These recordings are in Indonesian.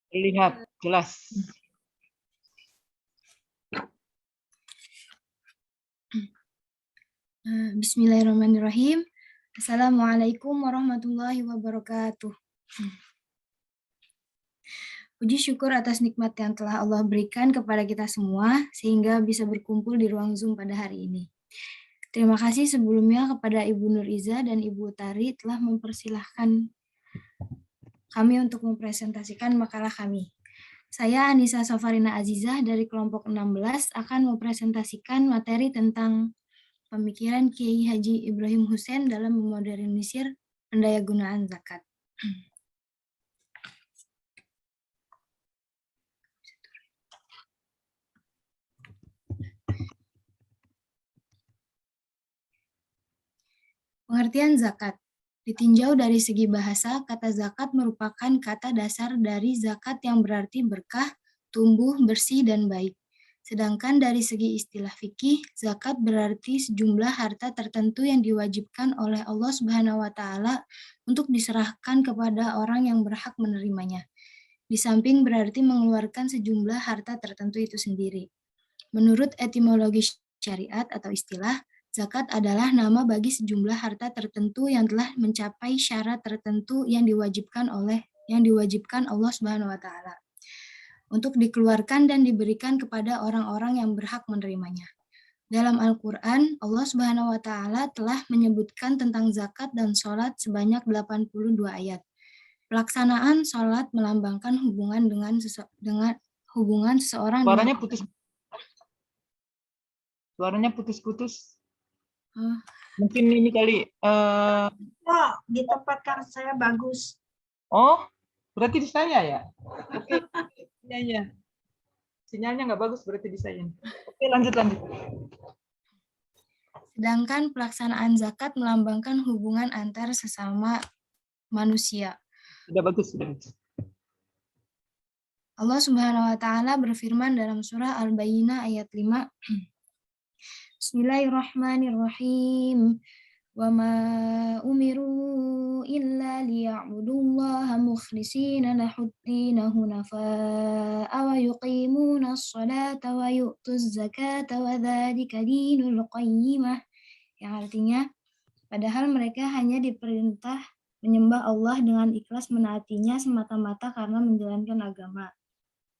Terlihat jelas. Bismillahirrahmanirrahim. Assalamualaikum warahmatullahi wabarakatuh. Puji syukur atas nikmat yang telah Allah berikan kepada kita semua, sehingga bisa berkumpul di ruang Zoom pada hari ini. Terima kasih sebelumnya kepada Ibu Nur Iza dan Ibu Utari telah mempersilahkan kami untuk mempresentasikan makalah kami. Saya Anissa Safarina Azizah dari kelompok 16 akan mempresentasikan materi tentang pemikiran Kiai Haji Ibrahim Hussein dalam memodernisir pendayagunaan zakat. Pengertian zakat. Ditinjau dari segi bahasa, kata zakat merupakan kata dasar dari zakat yang berarti berkah, tumbuh, bersih, dan baik. Sedangkan dari segi istilah fikih, zakat berarti sejumlah harta tertentu yang diwajibkan oleh Allah Subhanahu wa Ta'ala untuk diserahkan kepada orang yang berhak menerimanya. Di samping berarti mengeluarkan sejumlah harta tertentu itu sendiri. Menurut etimologi syariat atau istilah, zakat adalah nama bagi sejumlah harta tertentu yang telah mencapai syarat tertentu yang diwajibkan Allah Subhanahu wa Ta'ala untuk dikeluarkan dan diberikan kepada orang-orang yang berhak menerimanya. Dalam Al-Quran, Allah Subhanahu wa Ta'ala telah menyebutkan tentang zakat dan sholat sebanyak 82 ayat. Pelaksanaan sholat melambangkan hubungan dengan hubungan seseorang Suaranya dengan putus. Suaranya putus-putus. Mungkin ini kali. Di tempat kan saya bagus. Oh, berarti di saya ya? Oke. Iya. Sinyalnya nggak bagus berarti di saya. Oke, lanjut. Sedangkan pelaksanaan zakat melambangkan hubungan antar sesama manusia. Sudah bagus. Allah Subhanahu wa Ta'ala berfirman dalam surah Al-Bayyinah ayat 5. Bismillahirrahmanirrahim. Wa ma umiru illa liya'budullaha mukhlishina lahud-din hunafa'a wa yuqimuna as-salata wa yu'tuz zakata wa dzalika dinul qayyimah. Yang artinya, padahal mereka hanya diperintah menyembah Allah dengan ikhlas menaatinya semata-mata karena menjalankan agama,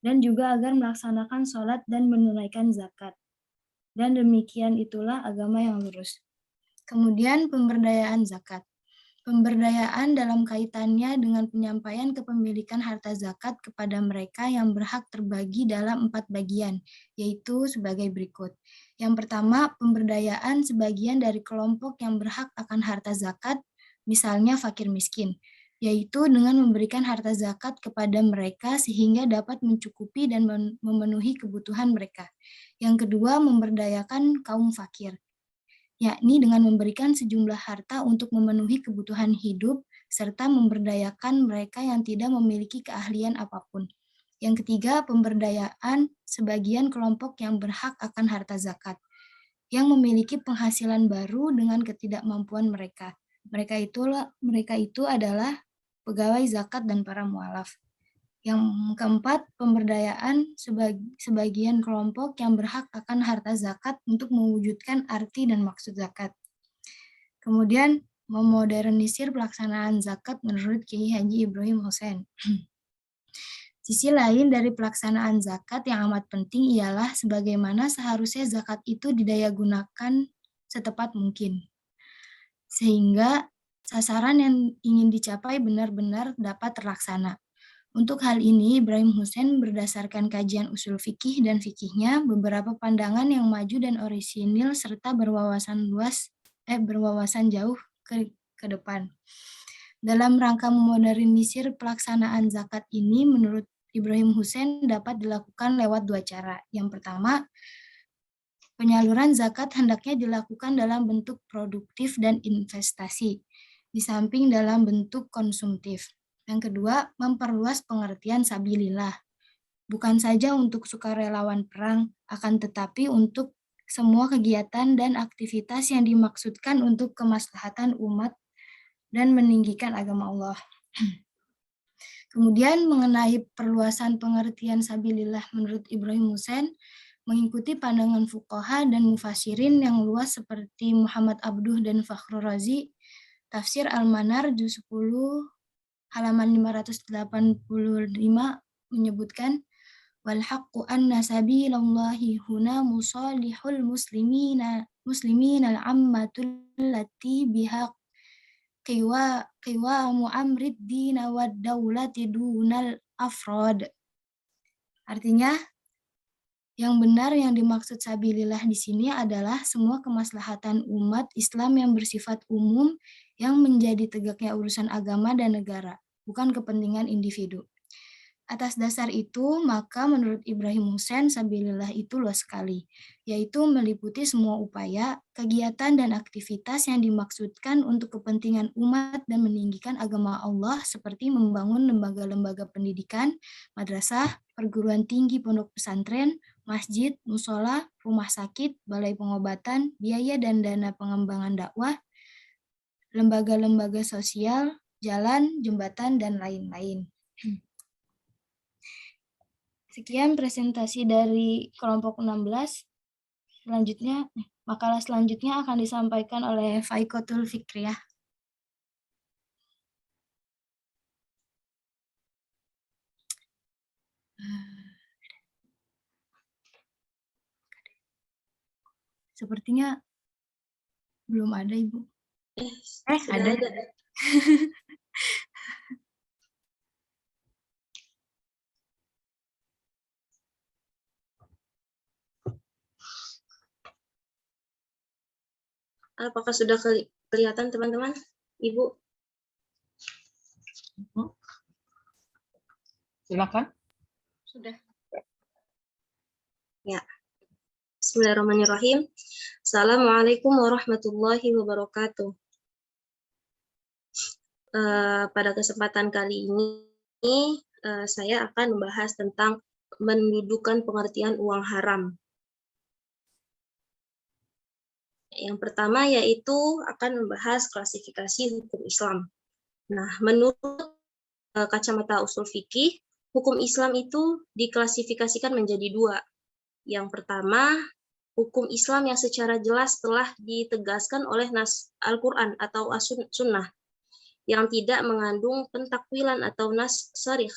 dan juga agar melaksanakan sholat dan menunaikan zakat. Dan demikian itulah agama yang lurus. Kemudian pemberdayaan zakat. Pemberdayaan dalam kaitannya dengan penyampaian kepemilikan harta zakat kepada mereka yang berhak terbagi dalam 4 bagian, yaitu sebagai berikut. Yang pertama, pemberdayaan sebagian dari kelompok yang berhak akan harta zakat, misalnya fakir miskin, yaitu dengan memberikan harta zakat kepada mereka sehingga dapat mencukupi dan memenuhi kebutuhan mereka. Yang kedua, memberdayakan kaum fakir, yakni dengan memberikan sejumlah harta untuk memenuhi kebutuhan hidup, serta memberdayakan mereka yang tidak memiliki keahlian apapun. Yang ketiga, pemberdayaan sebagian kelompok yang berhak akan harta zakat, yang memiliki penghasilan baru dengan ketidakmampuan mereka. Mereka itu adalah pegawai zakat dan para mualaf. Yang keempat, pemberdayaan sebagian kelompok yang berhak akan harta zakat untuk mewujudkan arti dan maksud zakat. Kemudian, memodernisir pelaksanaan zakat menurut Kiai Haji Ibrahim Hussein. Sisi lain dari pelaksanaan zakat yang amat penting ialah sebagaimana seharusnya zakat itu didayagunakan setepat mungkin, sehingga sasaran yang ingin dicapai benar-benar dapat terlaksana. Untuk hal ini, Ibrahim Hussein berdasarkan kajian usul fikih dan fikihnya, beberapa pandangan yang maju dan orisinil serta berwawasan jauh ke depan. Dalam rangka memodernisir pelaksanaan zakat ini, menurut Ibrahim Hussein dapat dilakukan lewat 2 cara. Yang pertama, penyaluran zakat hendaknya dilakukan dalam bentuk produktif dan investasi, di samping dalam bentuk konsumtif. Yang kedua, memperluas pengertian sabilillah. Bukan saja untuk sukarelawan perang, akan tetapi untuk semua kegiatan dan aktivitas yang dimaksudkan untuk kemaslahatan umat dan meninggikan agama Allah. Kemudian mengenai perluasan pengertian sabilillah menurut Ibrahim Hussein, mengikuti pandangan fuqaha dan mufassirin yang luas seperti Muhammad Abduh dan Fakhrul Razi, Tafsir Al-Manar juz 10 halaman 585 menyebutkan wal haqqu anna sabilallahi huna musalihul muslimina al-ammatul lati biha qiwamu amrid dina wad daulati dunal afrod. Artinya, yang benar yang dimaksud sabilillah di sini adalah semua kemaslahatan umat Islam yang bersifat umum yang menjadi tegaknya urusan agama dan negara, bukan kepentingan individu. Atas dasar itu, maka menurut Ibrahim Hussein, sabilillah itu luas sekali, yaitu meliputi semua upaya, kegiatan, dan aktivitas yang dimaksudkan untuk kepentingan umat dan meninggikan agama Allah seperti membangun lembaga-lembaga pendidikan, madrasah, perguruan tinggi pondok pesantren, masjid, musola, rumah sakit, balai pengobatan, biaya dan dana pengembangan dakwah, lembaga-lembaga sosial, jalan, jembatan, dan lain-lain. Sekian presentasi dari kelompok 16. Selanjutnya, makalah selanjutnya akan disampaikan oleh Faikotul Fikriyah. Sepertinya belum ada, Ibu. Ada. Apakah sudah kelihatan teman-teman? Ibu? Silakan. Sudah. Ya. Bismillahirrahmanirrahim. Assalamualaikum warahmatullahi wabarakatuh. Pada kesempatan kali ini, saya akan membahas tentang mendudukan pengertian uang haram. Yang pertama yaitu akan membahas klasifikasi hukum Islam. Nah, menurut kacamata usul fikih, hukum Islam itu diklasifikasikan menjadi dua. Yang pertama, hukum Islam yang secara jelas telah ditegaskan oleh nas Al-Quran atau as-sunnah, yang tidak mengandung pentakwilan atau nas sharih.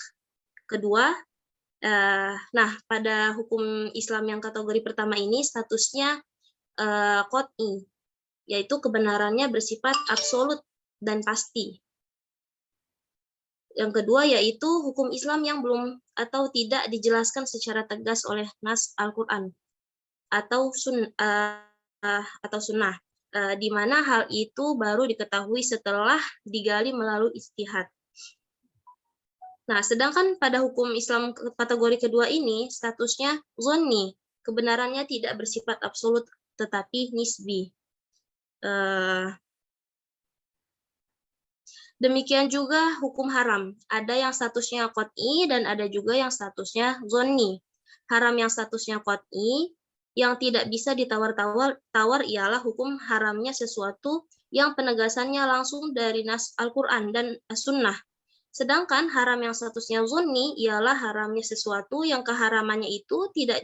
Kedua, pada hukum Islam yang kategori pertama ini statusnya qot'i, yaitu kebenarannya bersifat absolut dan pasti. Yang kedua yaitu hukum Islam yang belum atau tidak dijelaskan secara tegas oleh nas Al-Quran atau sunnah, di mana hal itu baru diketahui setelah digali melalui ijtihad. Nah, sedangkan pada hukum Islam kategori kedua ini statusnya zonni, kebenarannya tidak bersifat absolut tetapi nisbi. Demikian juga hukum haram. Ada yang statusnya qot'i dan ada juga yang statusnya zonni. Haram yang statusnya qot'i, yang tidak bisa ditawar-tawar ialah hukum haramnya sesuatu yang penegasannya langsung dari nas Al-Quran dan As-Sunnah. Sedangkan haram yang statusnya zonni ialah haramnya sesuatu yang keharamannya itu tidak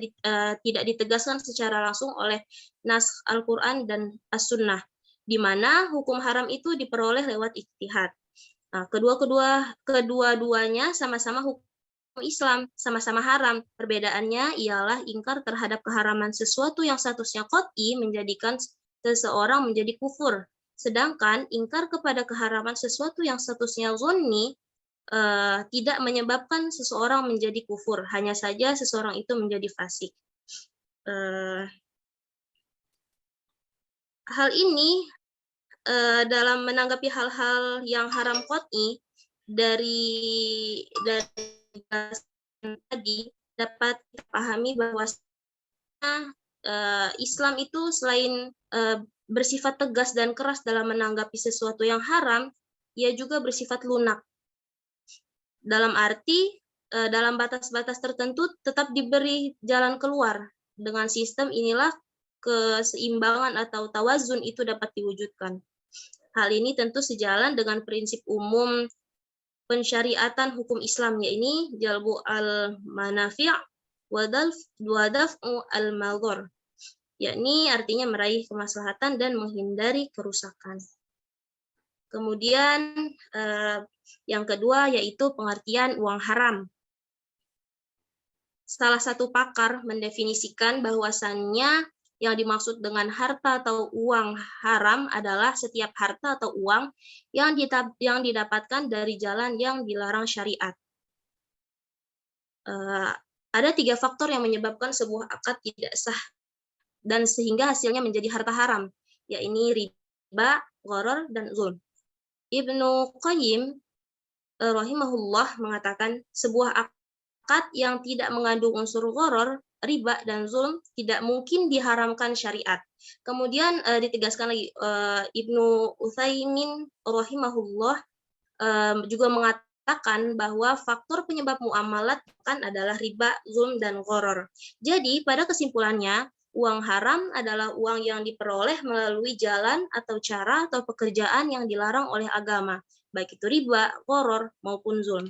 ditegaskan secara langsung oleh nas Al-Quran dan As-Sunnah, di mana hukum haram itu diperoleh lewat ijtihad. Nah, kedua-duanya sama-sama hukum Islam, sama-sama haram. Perbedaannya ialah ingkar terhadap keharaman sesuatu yang statusnya qot'i menjadikan seseorang menjadi kufur. Sedangkan ingkar kepada keharaman sesuatu yang statusnya zonni tidak menyebabkan seseorang menjadi kufur, hanya saja seseorang itu menjadi fasik. Hal ini dalam menanggapi hal-hal yang haram qot'i dari tadi dapat dipahami bahwa Islam itu selain bersifat tegas dan keras dalam menanggapi sesuatu yang haram, ia juga bersifat lunak. Dalam arti dalam batas-batas tertentu tetap diberi jalan keluar. Dengan sistem inilah keseimbangan atau tawazun itu dapat diwujudkan. Hal ini tentu sejalan dengan prinsip umum pensyariatan hukum Islam, yakni jalbu al-manafi' wa daf'u al-madhar, yakni artinya meraih kemaslahatan dan menghindari kerusakan. Kemudian yang kedua yaitu pengertian uang haram. Salah satu pakar mendefinisikan bahwasannya yang dimaksud dengan harta atau uang haram adalah setiap harta atau uang yang didapatkan dari jalan yang dilarang syariat. Ada 3 faktor yang menyebabkan sebuah akad tidak sah dan sehingga hasilnya menjadi harta haram, yakni riba, gharar, dan zulm. Ibnu Qayyim rahimahullah mengatakan sebuah akad yang tidak mengandung unsur gharar, riba, dan zulm tidak mungkin diharamkan syariat. Kemudian ditegaskan lagi Ibnu Utsaimin rahimahullah juga mengatakan bahwa faktor penyebab muamalat kan adalah riba, zulm, dan gharar. Jadi pada kesimpulannya uang haram adalah uang yang diperoleh melalui jalan atau cara atau pekerjaan yang dilarang oleh agama, baik itu riba, gharar, maupun zulm.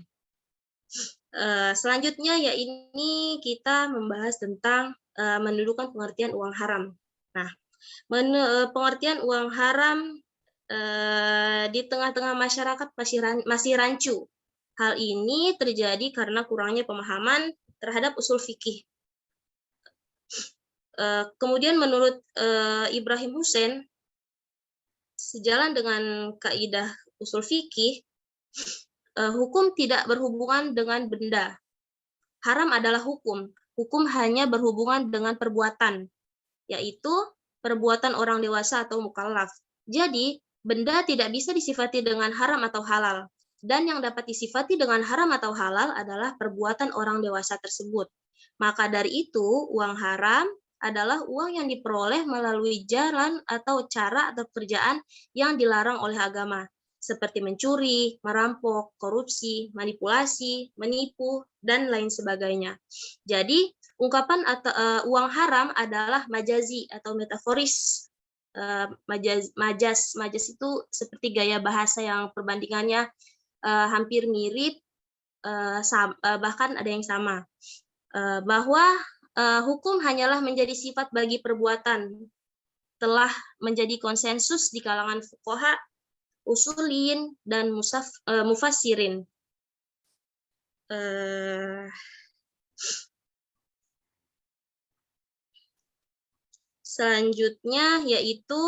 Selanjutnya ya ini kita membahas tentang mendudukan pengertian uang haram. Nah, pengertian uang haram di tengah-tengah masyarakat masih rancu. Hal ini terjadi karena kurangnya pemahaman terhadap usul fikih. Kemudian menurut Ibrahim Hussein, sejalan dengan kaidah usul fikih, hukum tidak berhubungan dengan benda. Haram adalah hukum. Hukum hanya berhubungan dengan perbuatan, yaitu perbuatan orang dewasa atau mukallaf. Jadi, benda tidak bisa disifati dengan haram atau halal. Dan yang dapat disifati dengan haram atau halal adalah perbuatan orang dewasa tersebut. Maka dari itu, uang haram adalah uang yang diperoleh melalui jalan atau cara atau pekerjaan yang dilarang oleh agama, seperti mencuri, merampok, korupsi, manipulasi, menipu, dan lain sebagainya. Jadi, ungkapan uang haram adalah majazi atau metaforis. Majas itu seperti gaya bahasa yang perbandingannya hampir mirip, bahkan ada yang sama. Bahwa hukum hanyalah menjadi sifat bagi perbuatan, telah menjadi konsensus di kalangan fuqaha, usulin, dan mufassirin. Selanjutnya yaitu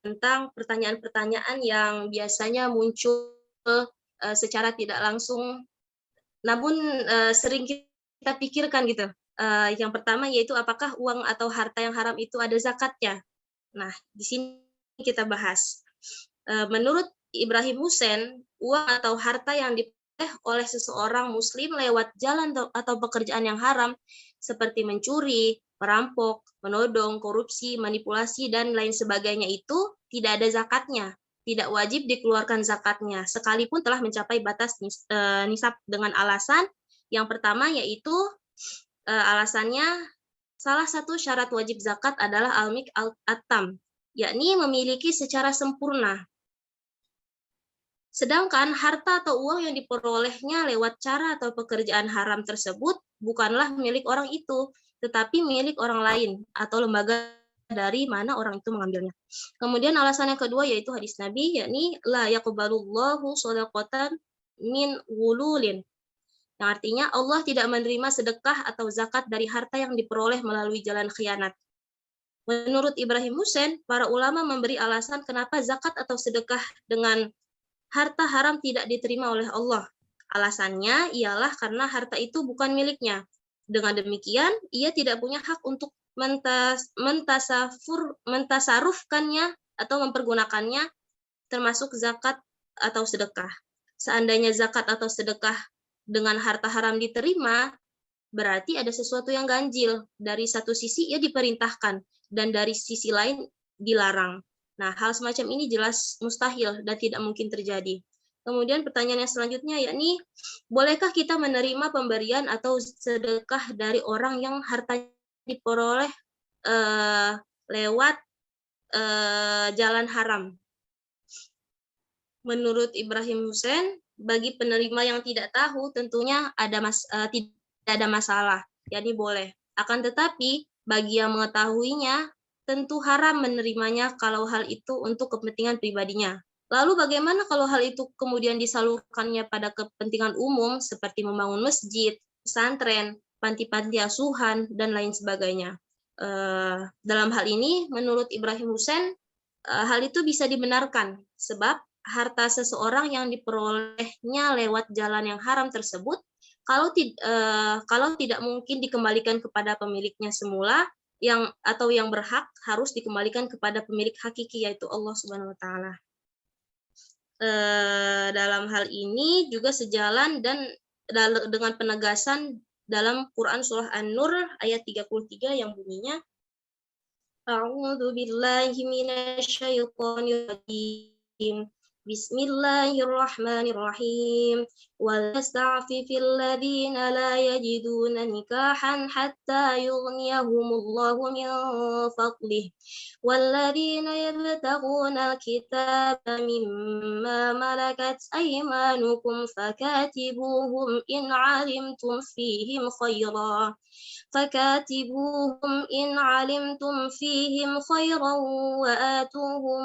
tentang pertanyaan-pertanyaan yang biasanya muncul secara tidak langsung, namun sering kita pikirkan gitu. Yang pertama yaitu apakah uang atau harta yang haram itu ada zakatnya? Nah, di sini kita bahas. Menurut Ibrahim Hussein, uang atau harta yang diperoleh oleh seseorang muslim lewat jalan atau pekerjaan yang haram seperti mencuri, merampok, menodong, korupsi, manipulasi, dan lain sebagainya itu tidak ada zakatnya, tidak wajib dikeluarkan zakatnya, sekalipun telah mencapai batas nisab dengan alasan yang pertama yaitu alasannya salah satu syarat wajib zakat adalah al-mik al-atam, yakni memiliki secara sempurna. Sedangkan harta atau uang yang diperolehnya lewat cara atau pekerjaan haram tersebut bukanlah milik orang itu, tetapi milik orang lain atau lembaga dari mana orang itu mengambilnya. Kemudian alasan yang kedua yaitu hadis Nabi, yakni la yaqbalullahu shadaqatan min ghululin, yang artinya Allah tidak menerima sedekah atau zakat dari harta yang diperoleh melalui jalan khianat. Menurut Ibrahim Hussein, para ulama memberi alasan kenapa zakat atau sedekah dengan harta haram tidak diterima oleh Allah. Alasannya ialah karena harta itu bukan miliknya. Dengan demikian, ia tidak punya hak untuk mentasarufkannya atau mempergunakannya, termasuk zakat atau sedekah. Seandainya zakat atau sedekah dengan harta haram diterima, berarti ada sesuatu yang ganjil. Dari satu sisi ia diperintahkan, dan dari sisi lain dilarang. Nah, hal semacam ini jelas mustahil dan tidak mungkin terjadi. Kemudian pertanyaan yang selanjutnya yakni, bolehkah kita menerima pemberian atau sedekah dari orang yang hartanya diperoleh lewat jalan haram? menurut Ibrahim Hussein, bagi penerima yang tidak tahu tentunya tidak ada masalah, jadi boleh. Akan tetapi bagi yang mengetahuinya tentu haram menerimanya kalau hal itu untuk kepentingan pribadinya. Lalu bagaimana kalau hal itu kemudian disalurkannya pada kepentingan umum seperti membangun masjid, pesantren, panti-panti asuhan, dan lain sebagainya. Dalam hal ini, menurut Ibrahim Hussein, hal itu bisa dibenarkan sebab harta seseorang yang diperolehnya lewat jalan yang haram tersebut, kalau tidak mungkin dikembalikan kepada pemiliknya semula, yang berhak harus dikembalikan kepada pemilik hakiki, yaitu Allah Subhanahu Wa Taala. Dalam hal ini juga sejalan dengan penegasan dalam Quran surah An-Nur ayat 33 yang bunyinya A'udzu billahi minasyaitonir rajim. Bismillahirrahmanirrahim. Wal yasta'fifil ladzina la yajiduna nikahan hatta yughniyahumullahu min fadlih. Walladzina yabtaghuna alkitaba mimma malakat aymanukum fakatibuhum in 'alimtum fihim khairan. فكاتبوهم إن علمتم فيهم خيرا وآتوهم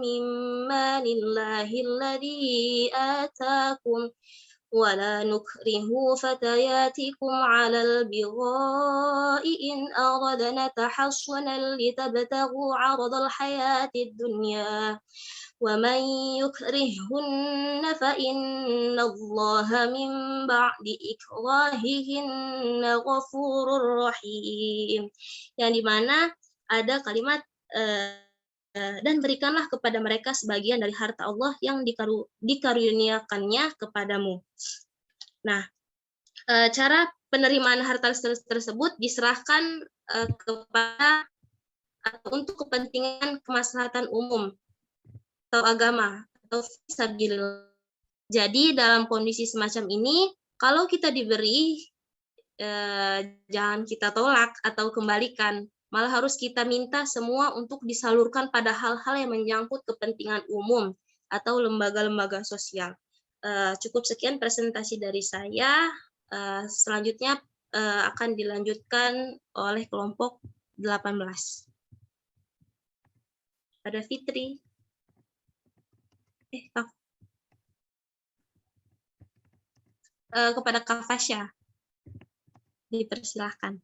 من مال الله الذي آتاكم ولا نكره فتياتكم على البغاء إن أردنا تحصنا لتبتغوا عرض الحياة الدنيا ومن يكرههن فإن الله من بعد إكراههن غفور رحيم, yang dimana ada kalimat dan berikanlah kepada mereka sebagian dari harta Allah yang dikaruniakannya kepadamu. Nah, cara penerimaan harta tersebut diserahkan kepada atau untuk kepentingan kemaslahatan umum atau agama atau fisabilillah. Jadi dalam kondisi semacam ini, kalau kita diberi, jangan kita tolak atau kembalikan, malah harus kita minta semua untuk disalurkan pada hal-hal yang menyangkut kepentingan umum atau lembaga-lembaga sosial. Cukup sekian presentasi dari saya. Selanjutnya akan dilanjutkan oleh kelompok 18. Ada Fitri. Kepada Kak Fasya, dipersilahkan.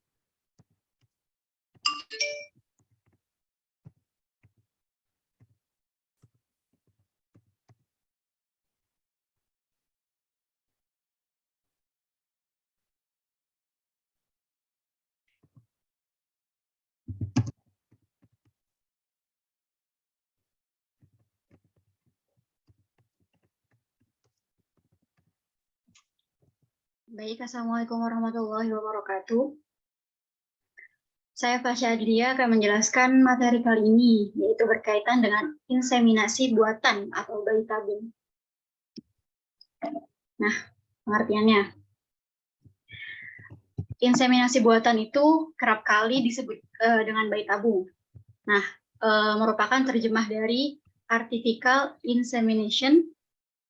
Baik, Assalamualaikum warahmatullahi wabarakatuh. Saya Fasya Adlia akan menjelaskan materi kali ini, yaitu berkaitan dengan inseminasi buatan atau bayi tabung. Nah, pengertiannya. Inseminasi buatan itu kerap kali disebut dengan bayi tabung. Nah, merupakan terjemah dari artificial insemination,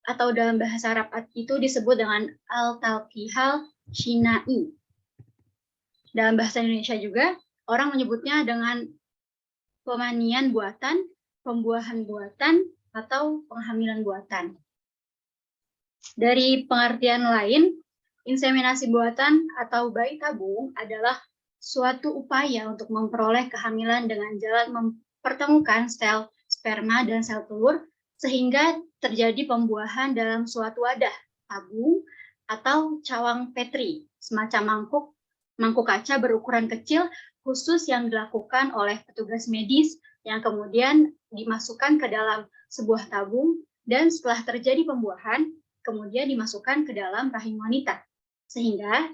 atau dalam bahasa Arab itu disebut dengan al-talqihal shinai. Dalam bahasa Indonesia juga, orang menyebutnya dengan pemanian buatan, pembuahan buatan, atau penghamilan buatan. Dari pengertian lain, inseminasi buatan atau bayi tabung adalah suatu upaya untuk memperoleh kehamilan dengan jalan mempertemukan sel sperma dan sel telur, sehingga terjadi pembuahan dalam suatu wadah, tabung, atau cawang petri, semacam mangkuk kaca berukuran kecil khusus yang dilakukan oleh petugas medis yang kemudian dimasukkan ke dalam sebuah tabung dan setelah terjadi pembuahan, kemudian dimasukkan ke dalam rahim wanita, sehingga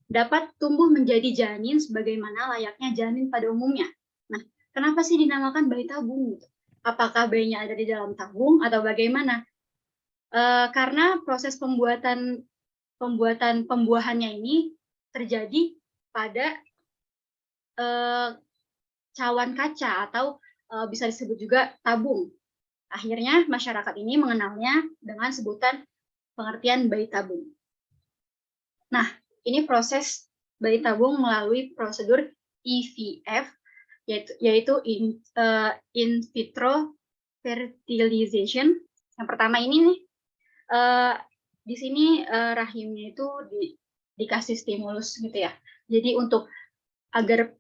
dapat tumbuh menjadi janin sebagaimana layaknya janin pada umumnya. Nah, kenapa sih dinamakan bayi tabung? Apakah bayinya ada di dalam tabung atau bagaimana? Karena proses pembuahannya ini terjadi pada cawan kaca atau bisa disebut juga tabung. Akhirnya masyarakat ini mengenalnya dengan sebutan pengertian bayi tabung. Nah, ini proses bayi tabung melalui prosedur IVF, yaitu in vitro fertilization. Yang pertama ini nih, di sini rahimnya itu dikasih stimulus gitu ya. Jadi untuk agar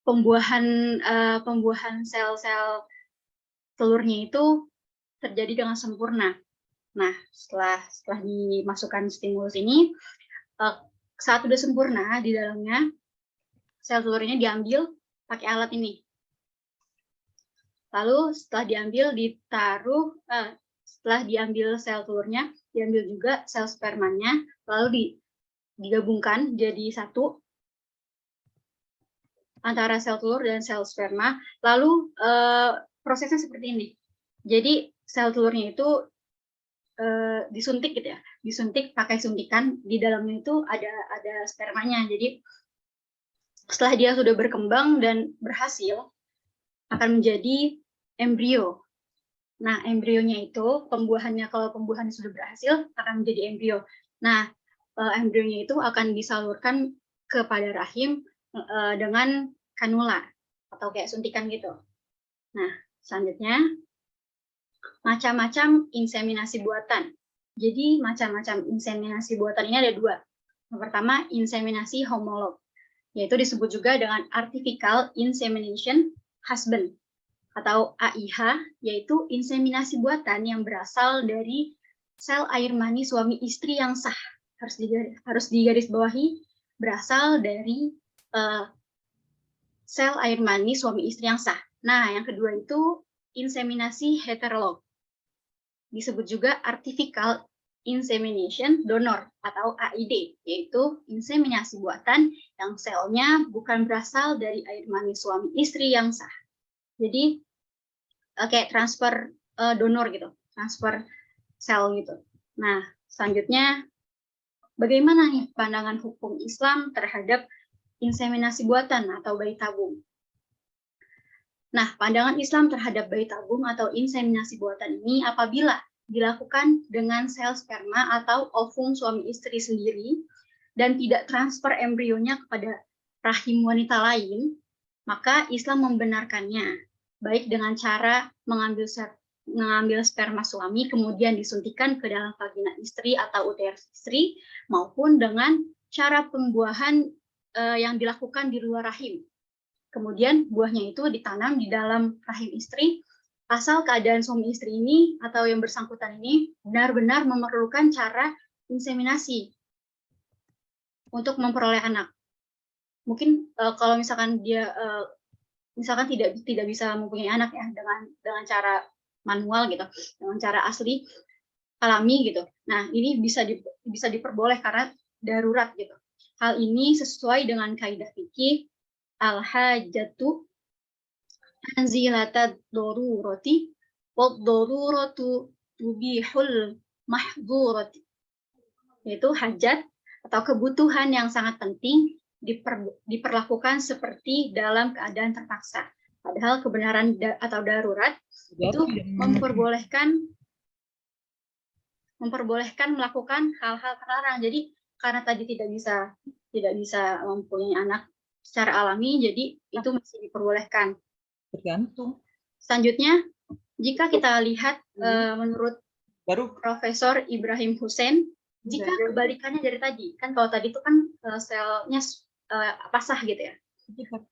pembuahan sel-sel telurnya itu terjadi dengan sempurna. Nah, setelah dimasukkan stimulus ini, saat sudah sempurna di dalamnya, sel telurnya diambil pakai alat ini. Lalu setelah diambil sel telurnya, diambil juga sel spermanya, lalu digabungkan jadi satu antara sel telur dan sel sperma. Lalu prosesnya seperti ini. Jadi sel telurnya itu disuntik gitu ya, disuntik pakai suntikan, di dalamnya itu ada spermanya. Jadi setelah dia sudah berkembang dan berhasil, akan menjadi embrio. Nah, embrionya itu kalau pembuahannya sudah berhasil akan menjadi embrio. Nah, embrionya itu akan disalurkan kepada rahim dengan kanula atau kayak suntikan gitu. Nah, selanjutnya macam-macam inseminasi buatan. Jadi macam-macam inseminasi buatan ini ada dua. Yang pertama, inseminasi homolog, yaitu disebut juga dengan artificial insemination husband atau AIH, yaitu inseminasi buatan yang berasal dari sel air mani suami istri yang sah. Harus digarisbawahi, berasal dari sel air mani suami istri yang sah. Nah, yang kedua itu inseminasi heterolog, disebut juga artificial insemination donor atau AID, yaitu inseminasi buatan yang selnya bukan berasal dari air mani suami istri yang sah. Jadi kayak transfer donor gitu, transfer sel gitu. Nah, selanjutnya bagaimana nih pandangan hukum Islam terhadap inseminasi buatan atau bayi tabung? Nah, pandangan Islam terhadap bayi tabung atau inseminasi buatan ini apabila dilakukan dengan sel sperma atau ovum suami istri sendiri dan tidak transfer embrionya kepada rahim wanita lain, maka Islam membenarkannya, baik dengan cara mengambil sperma suami kemudian disuntikan ke dalam vagina istri atau uterus istri, maupun dengan cara pembuahan yang dilakukan di luar rahim. Kemudian buahnya itu ditanam di dalam rahim istri, asal keadaan suami istri ini atau yang bersangkutan ini benar-benar memerlukan cara inseminasi untuk memperoleh anak. Mungkin kalau misalkan dia misalkan tidak bisa mempunyai anak ya dengan cara manual gitu, dengan cara asli alami gitu. Nah, ini bisa diperboleh karena darurat gitu. Hal ini sesuai dengan kaidah fikih al-hajatu anzilatad darurati wad daruratu tubihul mahdhurati, yaitu hajat atau kebutuhan yang sangat penting diperlakukan seperti dalam keadaan terpaksa. Padahal kebenaran atau darurat itu memperbolehkan melakukan hal-hal terlarang. Jadi karena tadi tidak bisa mempunyai anak secara alami, jadi itu masih diperbolehkan. Tergantung. Selanjutnya, jika kita lihat menurut Profesor Ibrahim Hussein, jika kebalikannya dari tadi, kan kalau tadi itu kan selnya sah gitu ya,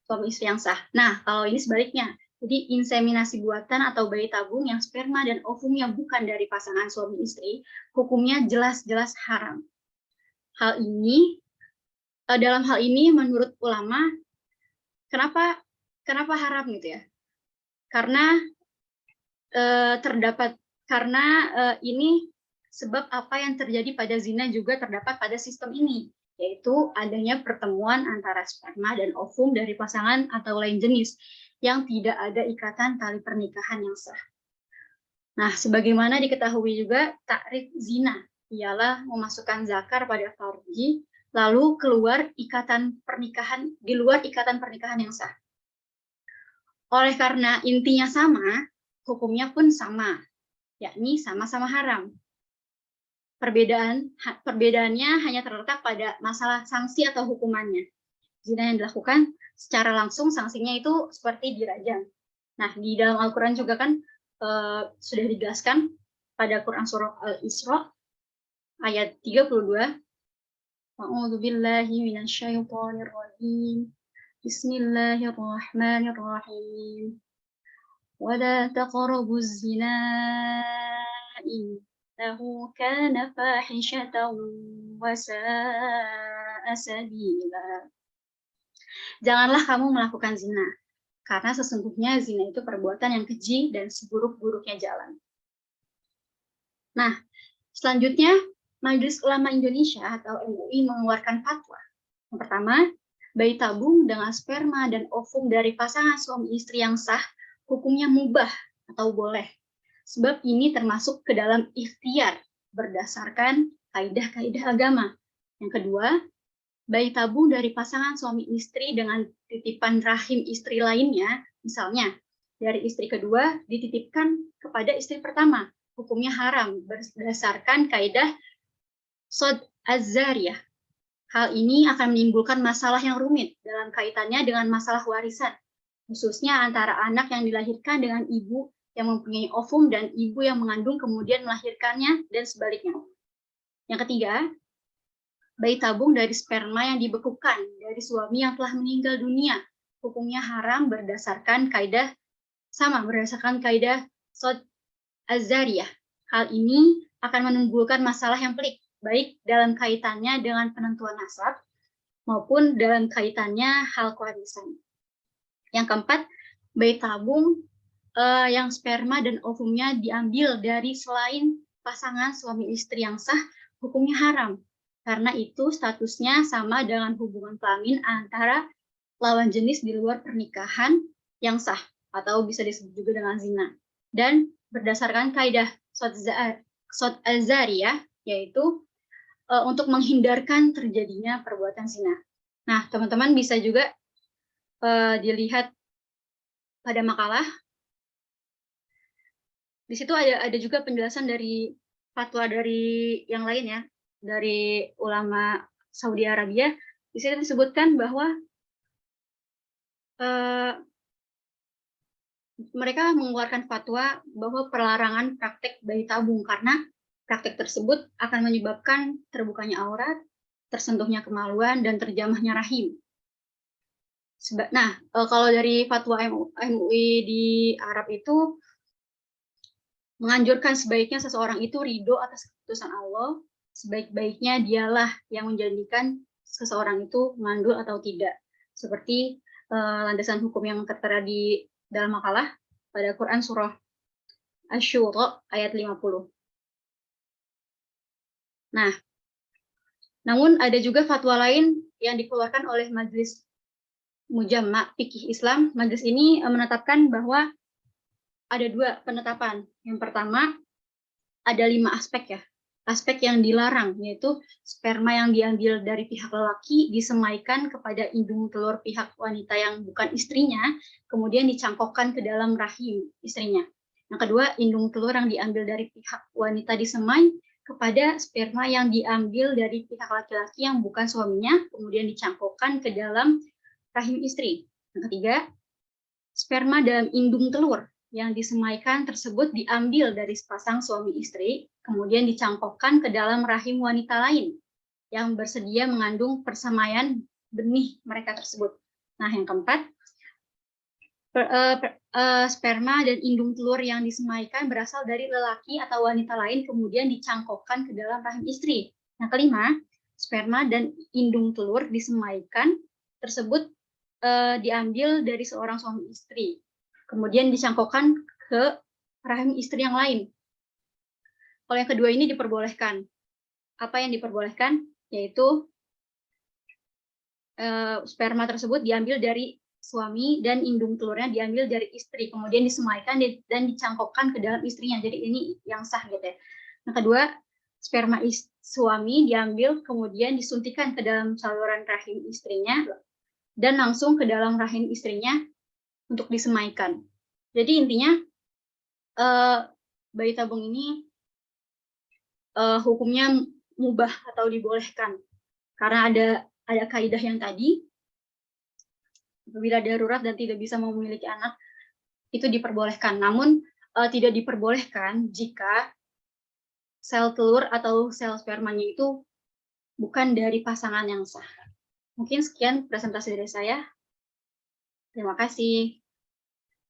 suami istri yang sah. Nah, kalau ini sebaliknya, jadi inseminasi buatan atau bayi tabung yang sperma dan ovumnya bukan dari pasangan suami istri, hukumnya jelas-jelas haram. Dalam hal ini menurut ulama, kenapa haram gitu ya? Karena ini sebab apa yang terjadi pada zina juga terdapat pada sistem ini, yaitu adanya pertemuan antara sperma dan ovum dari pasangan atau lain jenis yang tidak ada ikatan tali pernikahan yang sah. Nah, sebagaimana diketahui juga, takrif zina ialah memasukkan zakar pada farji, lalu keluar di luar ikatan pernikahan yang sah. Oleh karena intinya sama, hukumnya pun sama, yakni sama-sama haram. Perbedaannya hanya terletak pada masalah sanksi atau hukumannya. Zina yang dilakukan secara langsung sanksinya itu seperti dirajam. Nah, di dalam Al-Quran juga kan sudah dijelaskan pada Quran surah Al-Isra ayat 32. A'udzu billahi minasyaitonir rajim. Bismillahirrahmanirrahim. Wa la taqrabuz zina innahu kana fahishatan wa sa'a sabila. Janganlah kamu melakukan zina, karena sesungguhnya zina itu perbuatan yang keji dan seburuk-buruknya jalan. Nah, selanjutnya Majelis Ulama Indonesia atau MUI mengeluarkan fatwa. Yang pertama, bayi tabung dengan sperma dan ovum dari pasangan suami istri yang sah, hukumnya mubah atau boleh. Sebab ini termasuk ke dalam ikhtiar berdasarkan kaidah-kaidah agama. Yang kedua, bayi tabung dari pasangan suami istri dengan titipan rahim istri lainnya, misalnya dari istri kedua dititipkan kepada istri pertama, hukumnya haram berdasarkan kaidah Sod Az-Zariyah. Hal ini akan menimbulkan masalah yang rumit dalam kaitannya dengan masalah warisan, khususnya antara anak yang dilahirkan dengan ibu yang mempunyai ovum dan ibu yang mengandung kemudian melahirkannya dan sebaliknya. Yang ketiga, bayi tabung dari sperma yang dibekukan dari suami yang telah meninggal dunia, hukumnya haram berdasarkan kaidah Sod Az-Zariyah. Hal ini akan menimbulkan masalah yang pelik, baik dalam kaitannya dengan penentuan nasab maupun dalam kaitannya hal kewarisan. Yang keempat, bayi tabung yang sperma dan ovumnya diambil dari selain pasangan suami istri yang sah, hukumnya haram. Karena itu statusnya sama dengan hubungan kelamin antara lawan jenis di luar pernikahan yang sah, atau bisa disebut juga dengan zina. Dan berdasarkan kaidah Sod Az-Zariyah, yaitu untuk menghindarkan terjadinya perbuatan zina. Nah, teman-teman bisa juga dilihat pada makalah. Di situ ada juga penjelasan dari fatwa dari yang lain ya, dari ulama Saudi Arabia. Di situ disebutkan bahwa mereka mengeluarkan fatwa bahwa pelarangan praktek bayi tabung karena praktek tersebut akan menyebabkan terbukanya aurat, tersentuhnya kemaluan, dan terjamahnya rahim. Nah, kalau dari fatwa MUI di Arab itu menganjurkan sebaiknya seseorang itu ridho atas keputusan Allah, sebaik-baiknya dialah yang menjadikan seseorang itu mandul atau tidak. Seperti landasan hukum yang tertera di dalam makalah pada Quran surah Asy-Syura ayat 50. Nah, namun ada juga fatwa lain yang dikeluarkan oleh Majelis Mujamma' Fiqih Islam. Majelis ini menetapkan bahwa ada dua penetapan. Yang pertama, ada 5 aspek ya. Aspek yang dilarang, yaitu sperma yang diambil dari pihak lelaki disemaikan kepada indung telur pihak wanita yang bukan istrinya, kemudian dicangkokkan ke dalam rahim istrinya. Yang kedua, indung telur yang diambil dari pihak wanita disemai kepada sperma yang diambil dari pihak laki-laki yang bukan suaminya, kemudian dicangkokkan ke dalam rahim istri. Yang ketiga, sperma dalam indung telur yang disemaikan tersebut diambil dari sepasang suami istri, kemudian dicangkokkan ke dalam rahim wanita lain yang bersedia mengandung persemaian benih mereka tersebut. Nah, yang keempat, sperma dan indung telur yang disemaikan berasal dari lelaki atau wanita lain, kemudian dicangkokkan ke dalam rahim istri. Yang kelima, sperma dan indung telur disemaikan tersebut diambil dari seorang suami istri, kemudian dicangkokkan ke rahim istri yang lain. Kalau yang kedua ini diperbolehkan. Apa yang diperbolehkan? Yaitu sperma tersebut diambil dari suami dan indung telurnya diambil dari istri, kemudian disemaikan dan dicangkokkan ke dalam istrinya. Jadi ini yang sah gitu ya. Yang kedua, sperma suami diambil kemudian disuntikan ke dalam saluran rahim istrinya dan langsung ke dalam rahim istrinya untuk disemaikan. Jadi intinya bayi tabung ini hukumnya mubah atau dibolehkan karena ada kaidah yang tadi, apabila darurat dan tidak bisa memiliki anak itu diperbolehkan, namun tidak diperbolehkan jika sel telur atau sel spermanya itu bukan dari pasangan yang sah. Mungkin sekian presentasi dari saya. Terima kasih.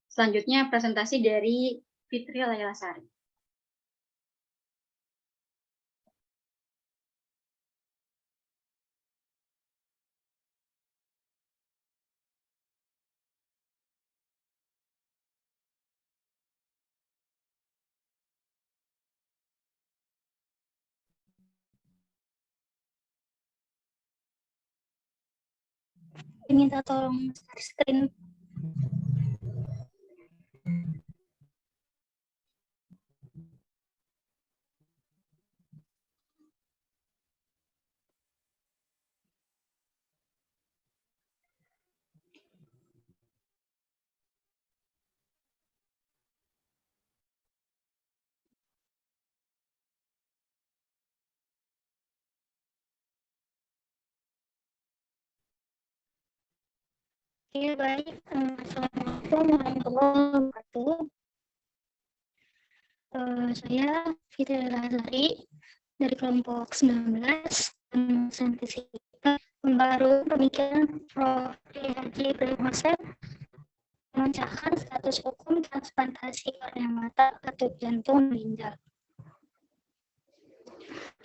Selanjutnya presentasi dari Fitri Lailasari. Minta tolong share screen. Oke, baik. Assalamualaikum warahmatullahi wabarakatuh. Saya Fitri Lailasari dari kelompok 19 Saintifika membaru pemikiran Prof. Haji Ibrahim Hussein memecahkan status hukum transplantasi kornea mata, katup jantung, ginjal.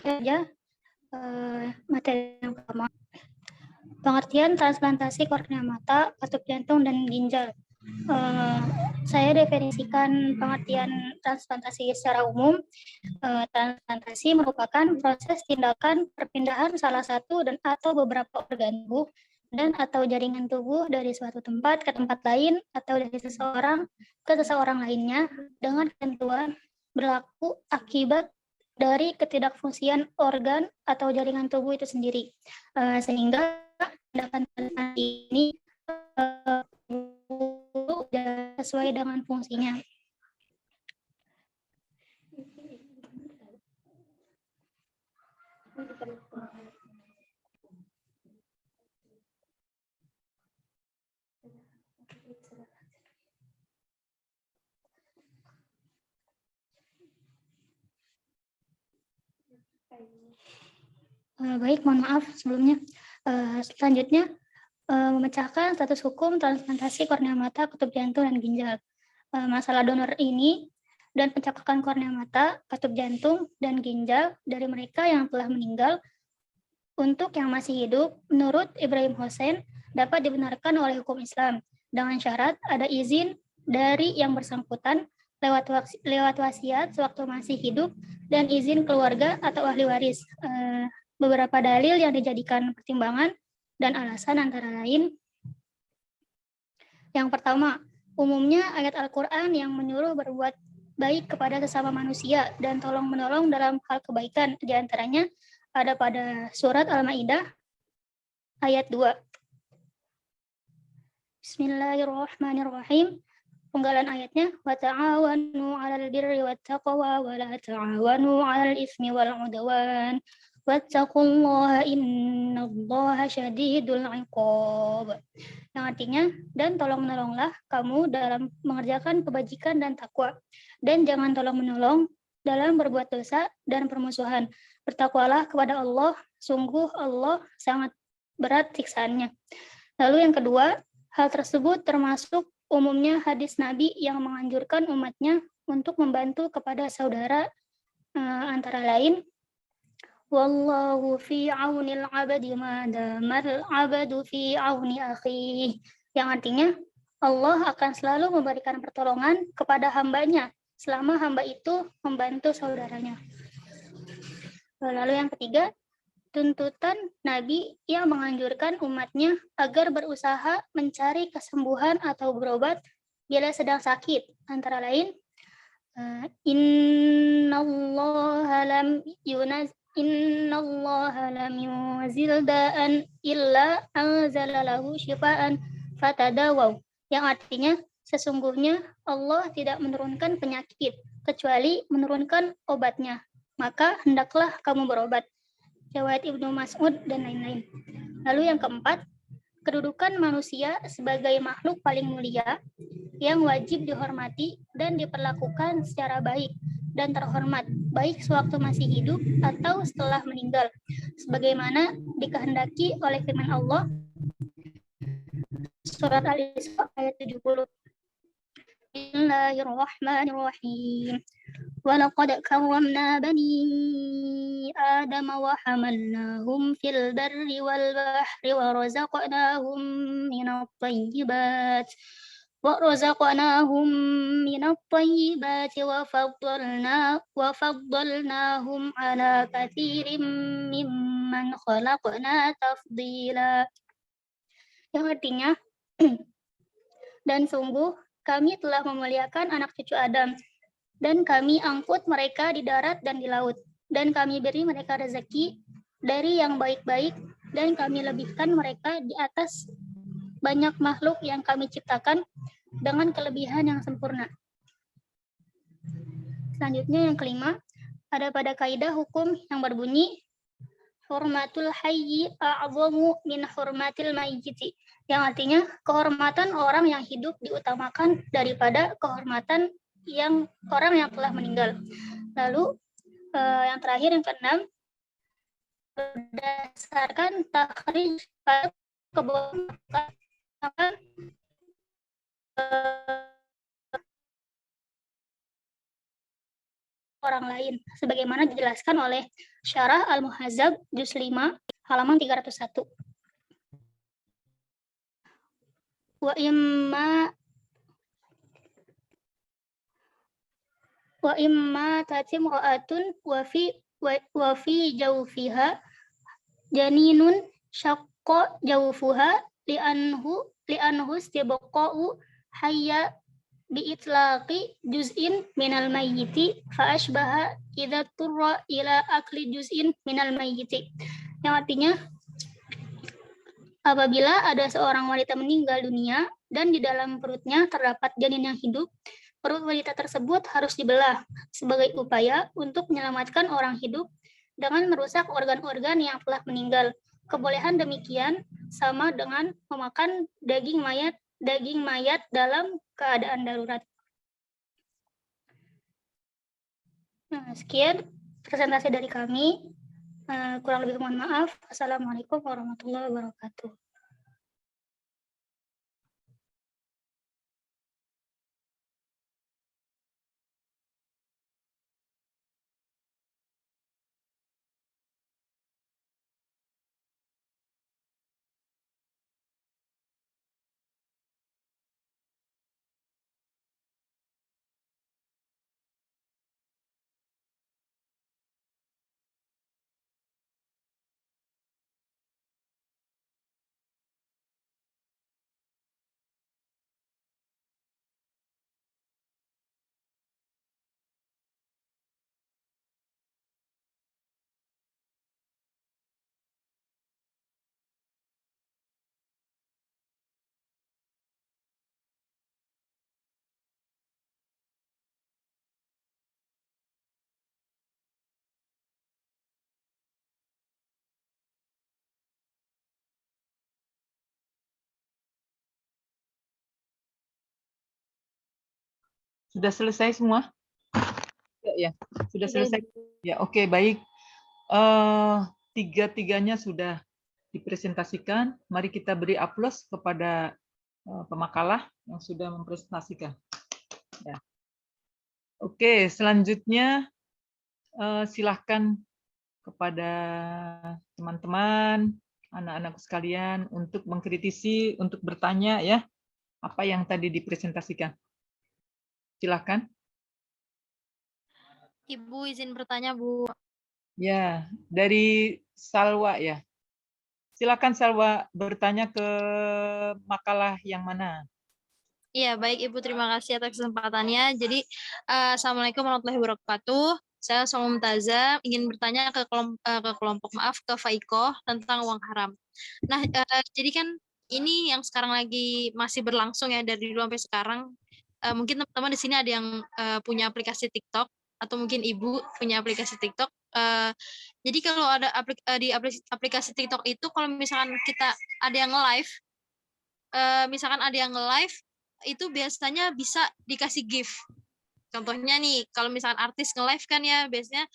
Saja materi yang pertama. Pengertian transplantasi kornea mata, katup jantung, dan ginjal. Saya definisikan pengertian transplantasi secara umum. Transplantasi merupakan proses tindakan perpindahan salah satu dan atau beberapa organ tubuh dan atau jaringan tubuh dari suatu tempat ke tempat lain atau dari seseorang ke seseorang lainnya dengan ketentuan berlaku akibat dari ketidakfungsian organ atau jaringan tubuh itu sendiri, sehingga tindakan ini sesuai dengan fungsinya. Baik, mohon maaf sebelumnya. Selanjutnya, memecahkan status hukum transplantasi kornea mata, katup jantung, dan ginjal. Masalah donor ini dan pencakakan kornea mata, katup jantung, dan ginjal dari mereka yang telah meninggal untuk yang masih hidup, menurut Ibrahim Hussein, dapat dibenarkan oleh hukum Islam dengan syarat ada izin dari yang bersangkutan lewat wasiat sewaktu masih hidup dan izin keluarga atau ahli waris. Beberapa dalil yang dijadikan pertimbangan dan alasan antara lain. Yang pertama, umumnya ayat Al-Quran yang menyuruh berbuat baik kepada sesama manusia dan tolong-menolong dalam hal kebaikan. Di antaranya ada pada surat Al-Maidah ayat 2. Bismillahirrahmanirrahim. Penggalan ayatnya, wa ta'awanu 'alal birri wat taqwa wa la ta'awanu 'alal itsmi wal 'udwan. Wattaqullaha innallaha syadidul 'iqab. Yang artinya, dan tolong-menolonglah kamu dalam mengerjakan kebajikan dan takwa, dan jangan tolong-menolong dalam berbuat dosa dan permusuhan. Bertakwalah kepada Allah, sungguh Allah sangat berat siksaannya. Lalu yang kedua, hal tersebut termasuk umumnya hadis Nabi yang menganjurkan umatnya untuk membantu kepada saudara, antara lain, wallahu fi aunil abdi ma damal abdu fi auni akhi, yang artinya Allah akan selalu memberikan pertolongan kepada hambanya selama hamba itu membantu saudaranya. Lalu yang ketiga, tuntutan Nabi yang menganjurkan umatnya agar berusaha mencari kesembuhan atau berobat bila sedang sakit, antara lain innallaha lam yunzil da'an illa anzala lahu syifaan fatadawaw, yang artinya Sesungguhnya Allah tidak menurunkan penyakit, kecuali menurunkan obatnya. Maka hendaklah kamu berobat. Riwayat Ibnu Mas'ud dan lain-lain. Lalu yang keempat, kedudukan manusia sebagai makhluk paling mulia yang wajib dihormati dan diperlakukan secara baik dan terhormat, baik sewaktu masih hidup atau setelah meninggal. Sebagaimana dikehendaki oleh firman Allah, Surat Al-Isra ayat 70. Bismillahirrahmanirrahim. Walaqad karramna bani Adam wa hamalnahum fil barri wal bahri wa razaqnahum minat thayyibat wa faddalnahum ala katsirin mimman khalaqna tafdila. Yang artinya, dan sungguh kami telah memuliakan anak cucu Adam, dan kami angkut mereka di darat dan di laut, dan kami beri mereka rezeki dari yang baik-baik, dan kami lebihkan mereka di atas banyak makhluk yang kami ciptakan dengan kelebihan yang sempurna. Selanjutnya yang kelima, ada pada kaidah hukum yang berbunyi hurmatul hayyi a'zamu min hurmatil mayyiti, yang artinya kehormatan orang yang hidup diutamakan daripada kehormatan yang orang yang telah meninggal. Lalu yang terakhir yang keenam, berdasarkan takhrij pada kebenaran orang lain, sebagaimana dijelaskan oleh Syarah Al-Muhazzab juz 5 halaman 301. Wa imma tatim ra'atun wa fi jawfiha janinun syaqqa jawfuha li'anhu istibqa'u hayya bi'itlaqi juz'in minal mayyiti fa ashbaha idza turra ila akli juz'in minal mayyiti, yang artinya apabila ada seorang wanita meninggal dunia dan di dalam perutnya terdapat janin yang hidup, perut wanita tersebut harus dibelah sebagai upaya untuk menyelamatkan orang hidup dengan merusak organ-organ yang telah meninggal. Kebolehan demikian sama dengan memakan daging mayat dalam keadaan darurat. Nah, sekian presentasi dari kami. Kurang lebih mohon maaf. Assalamualaikum warahmatullahi wabarakatuh. Sudah selesai semua? Ya, sudah selesai. Ya, oke, baik. Tiga-tiganya sudah dipresentasikan. Mari kita beri aplaus kepada pemakalah yang sudah mempresentasikan. Ya. Oke, selanjutnya silahkan kepada teman-teman, anak-anakku sekalian untuk mengkritisi, untuk bertanya ya, apa yang tadi dipresentasikan. Silahkan. Ibu izin bertanya, Bu. Ya, dari Salwa ya. Silakan Salwa bertanya ke makalah yang mana? Iya, baik Ibu, terima kasih atas kesempatannya. Jadi, Assalamualaikum warahmatullahi wabarakatuh. Saya Salma Mumtazah ingin bertanya ke kelompok ke Faikoh tentang uang haram. Nah, jadi kan ini yang sekarang lagi masih berlangsung ya dari dulu sampai sekarang. Mungkin teman-teman di sini ada yang punya aplikasi TikTok atau mungkin ibu punya aplikasi TikTok. Jadi kalau ada di aplikasi TikTok itu kalau misalkan kita ada yang live, misalkan ada yang live itu biasanya bisa dikasih gift. Contohnya nih, kalau misalkan artis nge-live kan ya, biasanya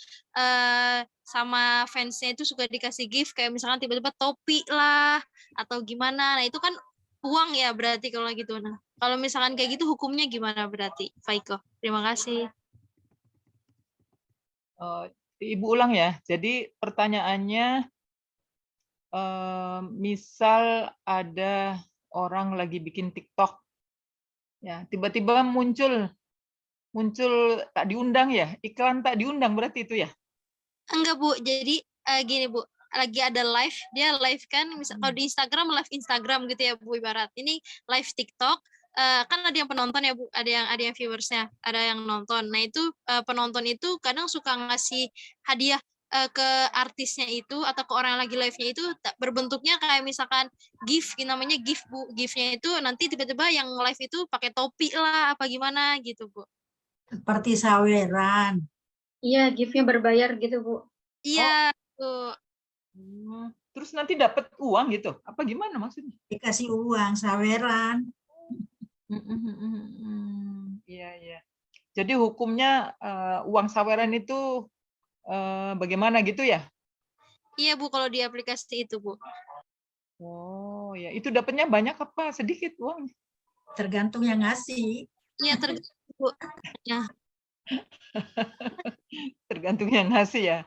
sama fansnya itu suka dikasih gift, kayak misalkan tiba-tiba topi lah, atau gimana. Nah, itu kan uang ya berarti kalau gitu. Nah, kalau misalkan kayak gitu, hukumnya gimana berarti, Faiko? Terima kasih. Ibu ulang ya. Jadi pertanyaannya, misal ada orang lagi bikin TikTok, ya tiba-tiba muncul tak diundang ya, iklan tak diundang berarti itu ya? Enggak, Bu. Jadi gini, Bu. Lagi ada live, dia live kan, misal kalau di Instagram, live Instagram gitu ya, Bu, ibarat. Ini live TikTok, kan ada yang penonton ya, Bu, ada yang viewersnya, ada yang nonton. Nah, itu penonton itu kadang suka ngasih hadiah ke artisnya itu atau ke orang yang lagi live-nya itu berbentuknya kayak misalkan gift, namanya gift, Bu. Gift-nya itu nanti tiba-tiba yang live itu pakai topi lah, apa gimana gitu, Bu. Seperti saweran. Iya, gift-nya berbayar gitu, Bu. Iya, Bu. Terus nanti dapat uang gitu? Apa gimana maksudnya? Dikasih uang, saweran. Iya, iya. Jadi hukumnya uang saweran itu bagaimana gitu ya? Iya, Bu, kalau di aplikasi itu, Bu. Oh, ya. Itu dapatnya banyak apa sedikit uangnya? Tergantung yang ngasih. Iya, tergantung, Bu. Ya. Tergantung yang ngasih ya.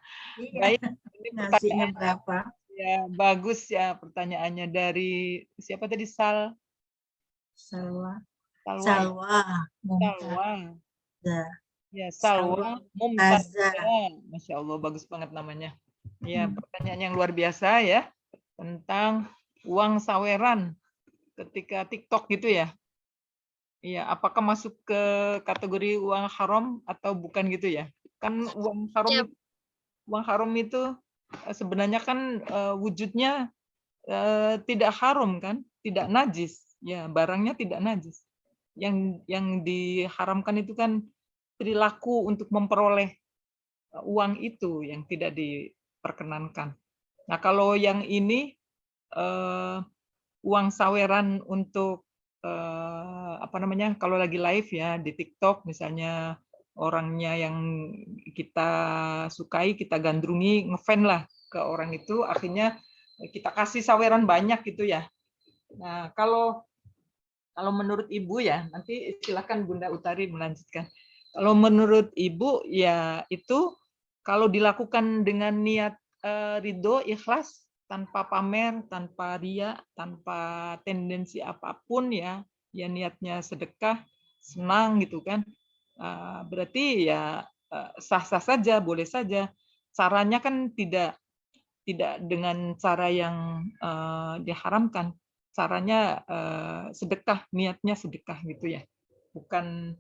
Iya. Baik, ini Ngasihnya pertanyaan berapa? ya bagus ya pertanyaannya dari siapa tadi Salwa. Salwa. Salwa. Salwa. Ya, Salwa Mumtazah. Mumtazah. Masya Allah, bagus banget namanya. Ya, pertanyaan yang luar biasa ya tentang uang saweran ketika TikTok gitu ya. Iya, apakah masuk ke kategori uang haram atau bukan gitu ya? Kan uang haram itu sebenarnya kan wujudnya tidak haram kan, tidak najis. Ya, barangnya tidak najis. Yang diharamkan itu kan perilaku untuk memperoleh uang itu yang tidak diperkenankan. Nah, kalau yang ini uang saweran untuk apa namanya, kalau lagi live ya di TikTok misalnya orangnya yang kita sukai, kita gandrungi, ngefan lah ke orang itu, akhirnya kita kasih saweran banyak gitu ya. Nah, kalau menurut Ibu ya, nanti silakan Bunda Utari melanjutkan. Kalau menurut Ibu ya itu kalau dilakukan dengan niat ridho, ikhlas, tanpa pamer, tanpa ria, tanpa tendensi apapun ya niatnya sedekah, senang gitu kan. Berarti ya sah-sah saja, boleh saja. Caranya kan tidak dengan cara yang diharamkan. Caranya sedekah, niatnya sedekah gitu ya. Bukan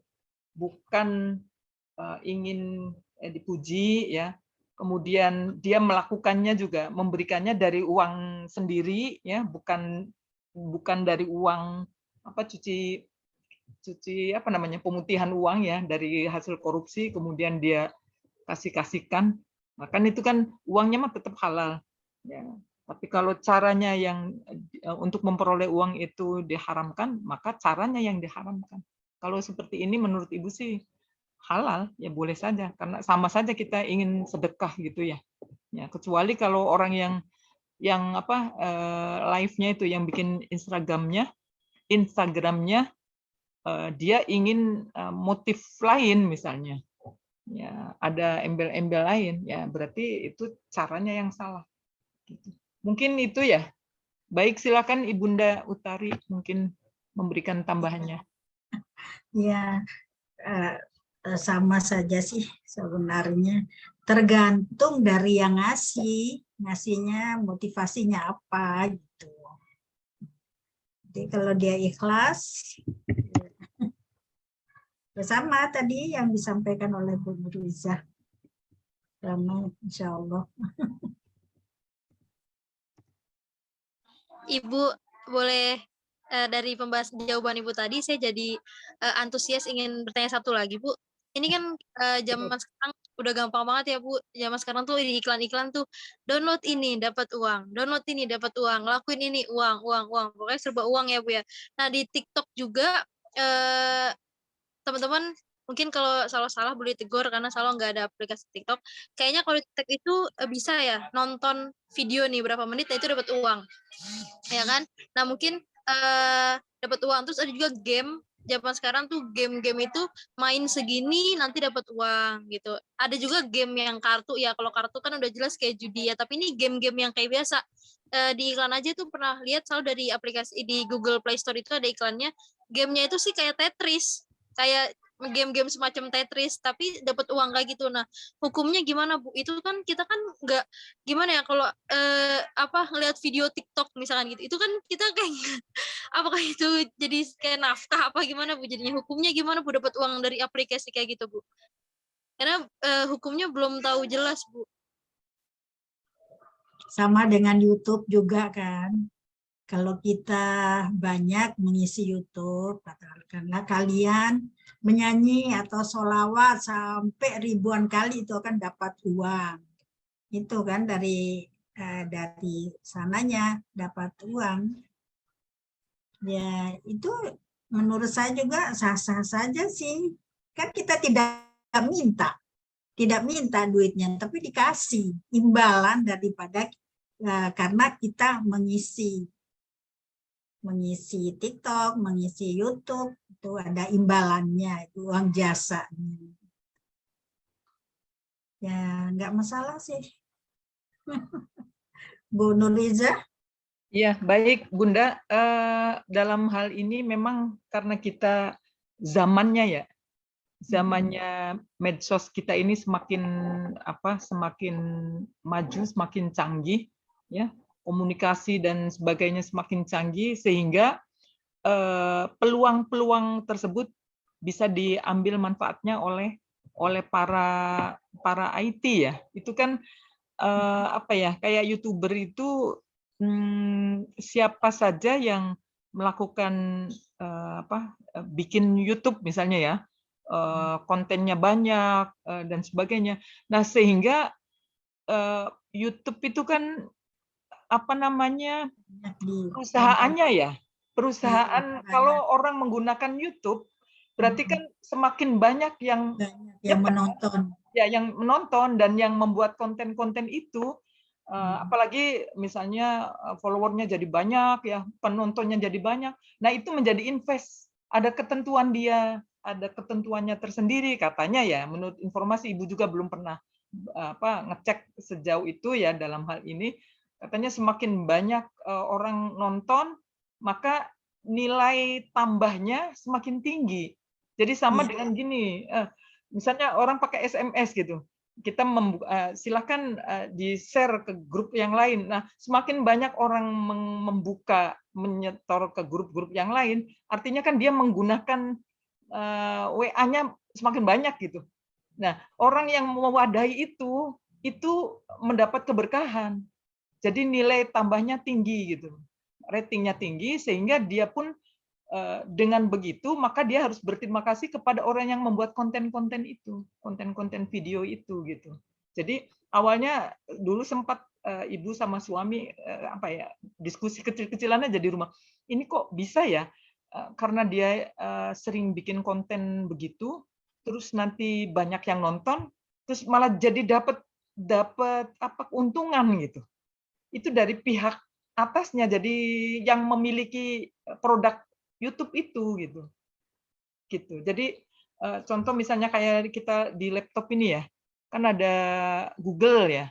ingin dipuji ya. Kemudian dia melakukannya juga memberikannya dari uang sendiri ya, bukan dari uang apa cuci apa namanya pemutihan uang ya dari hasil korupsi kemudian dia kasihkan. Nah, kan itu kan uangnya mah tetap halal ya. Tapi kalau caranya yang untuk memperoleh uang itu diharamkan, maka caranya yang diharamkan. Kalau seperti ini menurut Ibu sih halal, ya boleh saja karena sama saja kita ingin sedekah gitu ya. Ya, kecuali kalau orang yang apa live-nya itu yang bikin Instagramnya dia ingin motif lain misalnya. Ya, ada embel-embel lain ya, berarti itu caranya yang salah. Gitu. Mungkin itu ya. Baik, silakan Ibunda Utari mungkin memberikan tambahannya. Ya, sama saja sih sebenarnya. Tergantung dari yang ngasihnya motivasinya apa gitu. Jadi kalau dia ikhlas, bersama tadi yang disampaikan oleh Bu Nurliza. Sama insya Allah. Ibu, boleh dari pembahasan jawaban Ibu tadi, saya jadi antusias ingin bertanya satu lagi, Bu. Ini kan zaman sekarang udah gampang banget ya, Bu. Zaman sekarang tuh di iklan-iklan tuh download ini dapat uang, download ini dapat uang, lakuin ini uang, uang, uang. Pokoknya serba uang ya, Bu ya. Nah, di TikTok juga teman-teman mungkin kalau salah-salah boleh tegur karena salah nggak ada aplikasi TikTok. Kayaknya kalau di TikTok itu bisa ya nonton video nih berapa menit, nah itu dapat uang, ya kan? Nah mungkin dapat uang. Terus ada juga game. Zaman sekarang tuh game-game itu main segini nanti dapat uang gitu. Ada juga game yang kartu ya. Kalau kartu kan udah jelas kayak judi ya. Tapi ini game-game yang kayak biasa. Di iklan aja tuh pernah lihat selalu dari aplikasi di Google Play Store itu ada iklannya. Gamenya itu sih kayak Tetris, kayak game-game semacam Tetris, tapi dapat uang kayak gitu. Nah, hukumnya gimana, Bu? Itu kan kita kan nggak gimana ya kalau ngelihat video TikTok misalkan gitu. Itu kan kita kayak apakah itu jadi kayak nafkah apa gimana, Bu? Jadinya hukumnya gimana, Bu, dapat uang dari aplikasi kayak gitu, Bu? Karena hukumnya belum tahu jelas, Bu. Sama dengan YouTube juga kan. Kalau kita banyak mengisi YouTube, katakanlah kalian menyanyi atau sholawat sampai ribuan kali itu akan dapat uang. Itu kan dari sananya dapat uang. Ya itu menurut saya juga sah-sah saja sih. Kan kita tidak minta duitnya, tapi dikasih imbalan daripada karena kita mengisi TikTok, mengisi YouTube, itu ada imbalannya, itu uang jasanya. Ya, nggak masalah sih. Bu Nurliza? Iya, baik Bunda. Dalam hal ini memang karena kita zamannya medsos kita ini semakin maju, semakin canggih, ya, komunikasi dan sebagainya semakin canggih, sehingga peluang-peluang tersebut bisa diambil manfaatnya oleh para IT ya. Itu kan kayak YouTuber itu siapa saja yang melakukan bikin YouTube misalnya ya, kontennya banyak dan sebagainya. Nah, sehingga YouTube itu kan perusahaannya ya. Perusahaan kalau orang menggunakan YouTube berarti kan semakin banyak yang menonton. Ya, yang menonton dan yang membuat konten-konten itu, apalagi misalnya followernya jadi banyak ya, penontonnya jadi banyak. Nah, itu menjadi invest. Ada ketentuan dia, ada ketentuannya tersendiri katanya ya. Menurut informasi Ibu juga belum pernah ngecek sejauh itu ya dalam hal ini. Katanya semakin banyak orang nonton, maka nilai tambahnya semakin tinggi. Jadi sama dengan gini, misalnya orang pakai SMS gitu, kita silahkan di-share ke grup yang lain. Nah, semakin banyak orang menyetor ke grup-grup yang lain, artinya kan dia menggunakan WA-nya semakin banyak gitu. Nah, orang yang mewadahi itu mendapat keberkahan. Jadi nilai tambahnya tinggi gitu, ratingnya tinggi, sehingga dia pun dengan begitu maka dia harus berterima kasih kepada orang yang membuat konten-konten itu, konten-konten video itu gitu. Jadi awalnya dulu sempat ibu sama suami diskusi kecil-kecilan aja di rumah. Ini kok bisa ya? Karena dia sering bikin konten begitu, terus nanti banyak yang nonton, terus malah jadi dapat keuntungan gitu. Itu dari pihak atasnya, jadi yang memiliki produk YouTube itu gitu. Jadi contoh misalnya kayak kita di laptop ini ya, kan ada Google ya.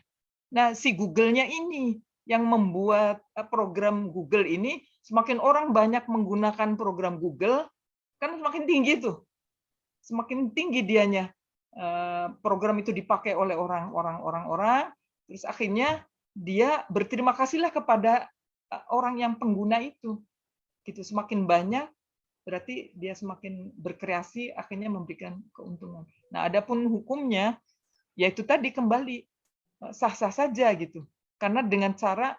Nah, si Google-nya ini yang membuat program Google ini, semakin orang banyak menggunakan program Google, kan semakin tinggi tuh. Semakin tinggi dianya. Program itu dipakai oleh orang, terus akhirnya dia berterima kasihlah kepada orang yang pengguna itu. Gitu, semakin banyak berarti dia semakin berkreasi, akhirnya memberikan keuntungan. Nah, adapun hukumnya yaitu tadi kembali sah-sah saja gitu. Karena dengan cara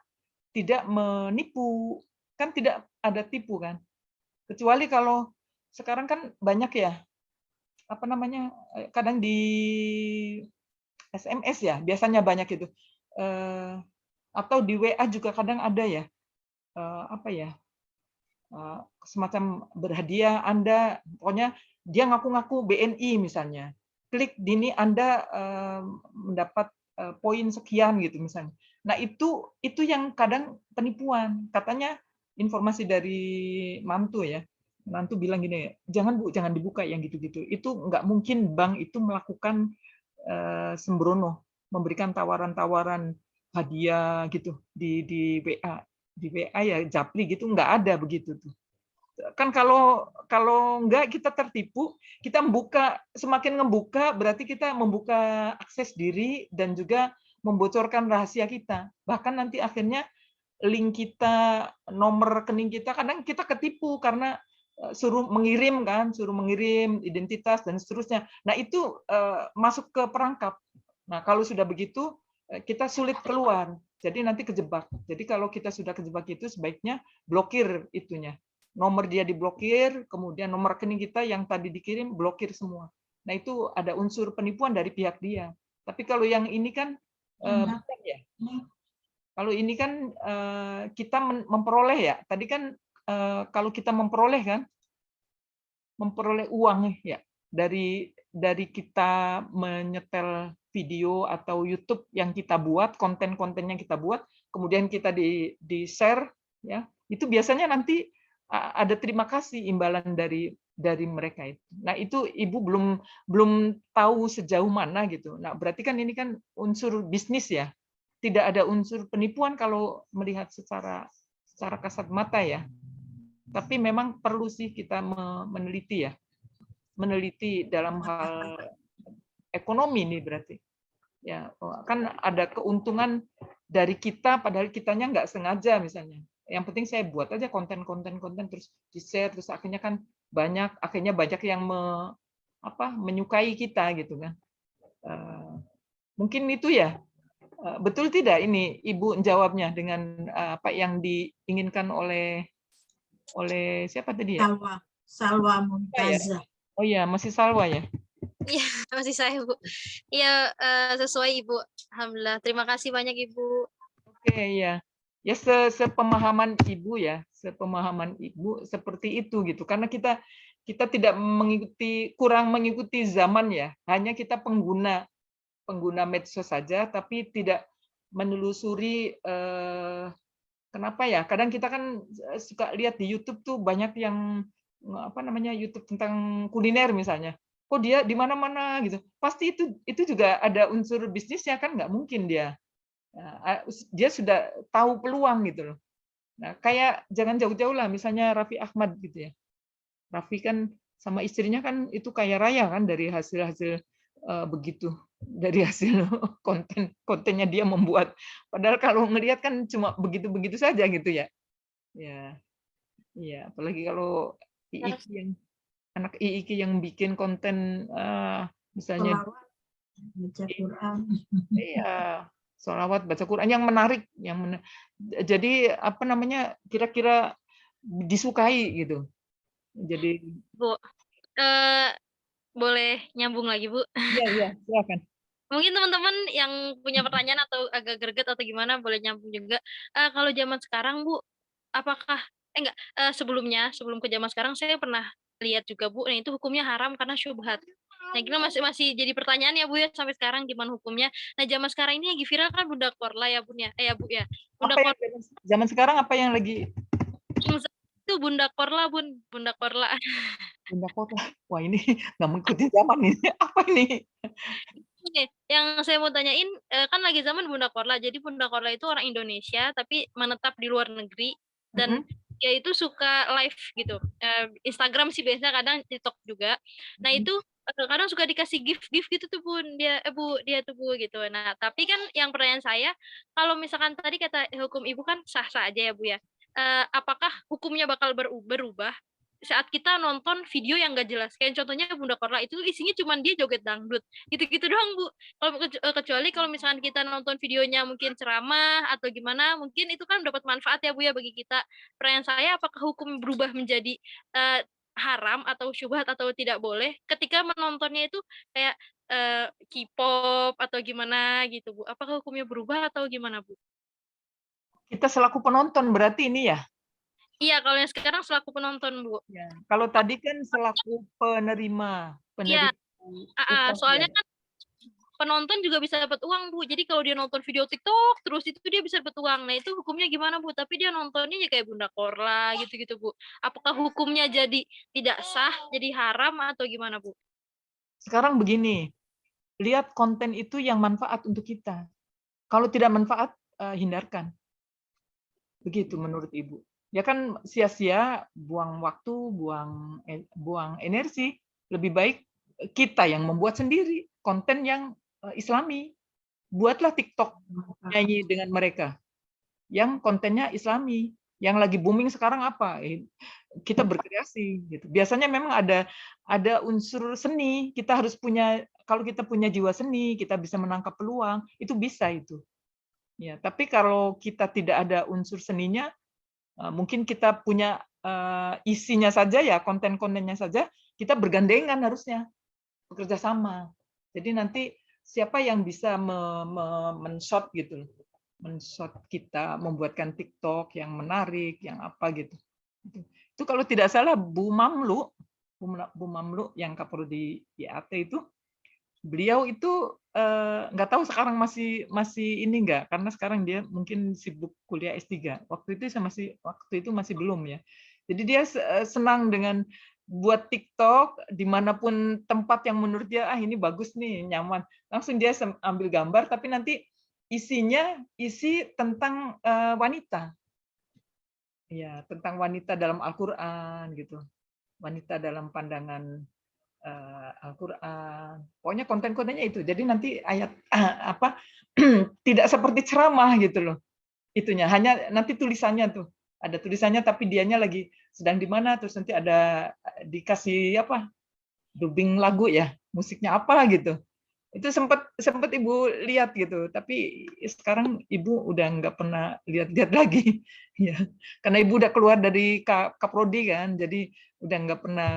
tidak menipu, kan tidak ada tipu kan. Kecuali kalau sekarang kan banyak ya, apa namanya, kadang di SMS ya, biasanya banyak itu. Atau di WA juga kadang ada ya, apa ya, semacam berhadiah Anda, pokoknya dia ngaku-ngaku BNI misalnya. Klik di ini Anda mendapat poin sekian gitu misalnya. Nah, itu yang kadang penipuan. Katanya informasi dari mantu ya. Mantu bilang gini, "Jangan Bu, jangan dibuka yang gitu-gitu." Itu nggak mungkin bank itu melakukan sembrono, memberikan tawaran-tawaran hadiah gitu di WA. Di WA ya japri gitu, nggak ada begitu tuh. Kan kalau nggak kita tertipu, kita semakin ngebuka berarti kita membuka akses diri dan juga membocorkan rahasia kita. Bahkan nanti akhirnya link kita, nomor rekening kita, kadang kita ketipu karena suruh mengirim identitas dan seterusnya. Nah, itu masuk ke perangkap. Nah, kalau sudah begitu kita sulit keluar. Jadi nanti kejebak. Jadi kalau kita sudah kejebak itu sebaiknya blokir itunya. Nomor dia diblokir, kemudian nomor rekening kita yang tadi dikirim blokir semua. Nah, itu ada unsur penipuan dari pihak dia. Tapi kalau yang ini kan bukan ya. Kalau ini kan kita memperoleh ya. Tadi kan kalau kita memperoleh uang ya dari kita menyetel video atau YouTube yang kita buat, konten-konten yang kita buat, kemudian kita di share ya. Itu biasanya nanti ada terima kasih imbalan dari mereka itu. Nah, itu Ibu belum tahu sejauh mana gitu. Nah, berarti kan ini kan unsur bisnis ya. Tidak ada unsur penipuan kalau melihat secara kasat mata ya. Tapi memang perlu sih kita meneliti ya. Meneliti dalam hal ekonomi nih berarti. Ya, kan ada keuntungan dari kita padahal kitanya nggak sengaja misalnya. Yang penting saya buat aja konten terus di-share terus akhirnya kan akhirnya banyak yang menyukai kita gitu kan. Mungkin itu ya. Betul tidak ini Ibu jawabnya dengan apa yang diinginkan oleh siapa tadi ya? Salwa Mumtazah. Oh iya, masih Salwa ya? Iya, masih saya, Bu. Iya, sesuai, Ibu. Alhamdulillah. Terima kasih banyak, Ibu. Oke, ya. Ya sepemahaman Ibu ya, sepemahaman Ibu seperti itu gitu. Karena kita tidak kurang mengikuti zaman ya. Hanya kita pengguna medsos saja tapi tidak menelusuri kenapa ya? Kadang kita kan suka lihat di YouTube tuh banyak yang YouTube tentang kuliner misalnya. Kok dia di mana-mana gitu. Pasti itu juga ada unsur bisnisnya kan nggak mungkin dia. Dia sudah tahu peluang gitu loh. Nah, kayak jangan jauh-jauh lah misalnya Raffi Ahmad gitu ya. Raffi kan sama istrinya kan itu kaya raya kan dari hasil-hasil begitu, dari hasil kontennya dia membuat. Padahal kalau ngelihat kan cuma begitu-begitu saja gitu ya. Ya. Iya, apalagi kalau anak Iiki yang bikin konten misalnya baca Quran. Iya, sholawat baca Quran yang menarik, jadi apa namanya kira-kira disukai gitu. Jadi Bu, boleh nyambung lagi, Bu? Iya, silakan. Mungkin teman-teman yang punya pertanyaan atau agak greget atau gimana boleh nyambung juga. Kalau zaman sekarang, Bu, apakah sebelum ke zaman sekarang saya pernah lihat juga, Bu, nah itu hukumnya haram karena syubhat. Nah, kita masih jadi pertanyaan ya, Bu ya, sampai sekarang gimana hukumnya. Nah, zaman sekarang ini lagi viral kan Bunda Korla ya, Bun ya. Bu ya. Bunda Korla. Zaman sekarang apa yang lagi itu Bunda Korla, Bun. Bunda Korla. Bunda Korla. Wah, ini nggak mengikuti zaman ini. Apa ini? Oke, yang saya mau tanyain, kan lagi zaman Bunda Korla. Jadi Bunda Korla itu orang Indonesia tapi menetap di luar negeri dan dia itu suka live gitu. Instagram sih biasanya, kadang TikTok juga. Nah, itu kadang suka dikasih gift gitu tuh Bun, dia tuh Bu gitu. Nah, tapi kan yang pertanyaan saya, kalau misalkan tadi kata hukum Ibu kan sah-sah aja ya Bu ya. Apakah hukumnya bakal berubah saat kita nonton video yang nggak jelas, kayak contohnya Bunda Korla itu isinya cuma dia joget dangdut, gitu-gitu doang Bu. Kalau kecuali kalau misalkan kita nonton videonya mungkin ceramah atau gimana, mungkin itu kan dapat manfaat ya Bu ya bagi kita. Pertanyaan saya, apakah hukum berubah menjadi haram atau syubhat atau tidak boleh ketika menontonnya itu kayak K-pop atau gimana gitu Bu? Apakah hukumnya berubah atau gimana Bu? Kita selaku penonton berarti ini ya? Iya, kalau yang sekarang selaku penonton, Bu. Ya. Kalau tadi kan selaku penerima, Iya, upah, soalnya ya. kan penonton juga bisa dapat uang, Bu. Jadi kalau dia nonton video TikTok terus itu dia bisa dapat uang. Nah, itu hukumnya gimana, Bu? Tapi dia nontonnya ya kayak Bunda Korla gitu-gitu, Bu. Apakah hukumnya jadi tidak sah, jadi haram atau gimana, Bu? Sekarang begini, lihat konten itu yang manfaat untuk kita. Kalau tidak manfaat, hindarkan. Begitu menurut Ibu. Ya kan sia-sia, buang waktu, buang energi. Lebih baik kita yang membuat sendiri konten yang Islami. Buatlah TikTok nyanyi dengan mereka yang kontennya Islami. Yang lagi booming sekarang apa? Kita berkreasi gitu. Biasanya memang ada unsur seni. Kita harus punya, kalau kita punya jiwa seni, kita bisa menangkap peluang, itu bisa itu. Ya, tapi kalau kita tidak ada unsur seninya, mungkin kita punya isinya saja ya, konten-kontennya saja, kita bergandengan harusnya, bekerja sama. Jadi nanti siapa yang bisa men-shot gitu, men-shot kita, membuatkan TikTok yang menarik, yang apa gitu. Itu kalau tidak salah Bu Mamlu yang Kaprodi IAT itu, beliau itu nggak tahu sekarang masih ini nggak, karena sekarang dia mungkin sibuk kuliah S3. Waktu itu masih belum ya. Jadi dia senang dengan buat TikTok dimanapun tempat yang menurut dia ini bagus nih, nyaman. Langsung dia ambil gambar, tapi nanti isi tentang wanita. Ya, tentang wanita dalam Al-Qur'an gitu. Wanita dalam pandangan Al-Qur'an. Pokoknya konten-kontennya itu. Jadi nanti ayat tidak seperti ceramah gitu loh. Itunya hanya nanti tulisannya tuh. Ada tulisannya tapi dianya lagi sedang di mana, terus nanti ada dikasih dubbing lagu ya, musiknya apa gitu. Itu sempat Ibu lihat gitu, tapi sekarang Ibu udah nggak pernah lihat lagi ya. Karena Ibu udah keluar dari Kaprodi kan, jadi udah nggak pernah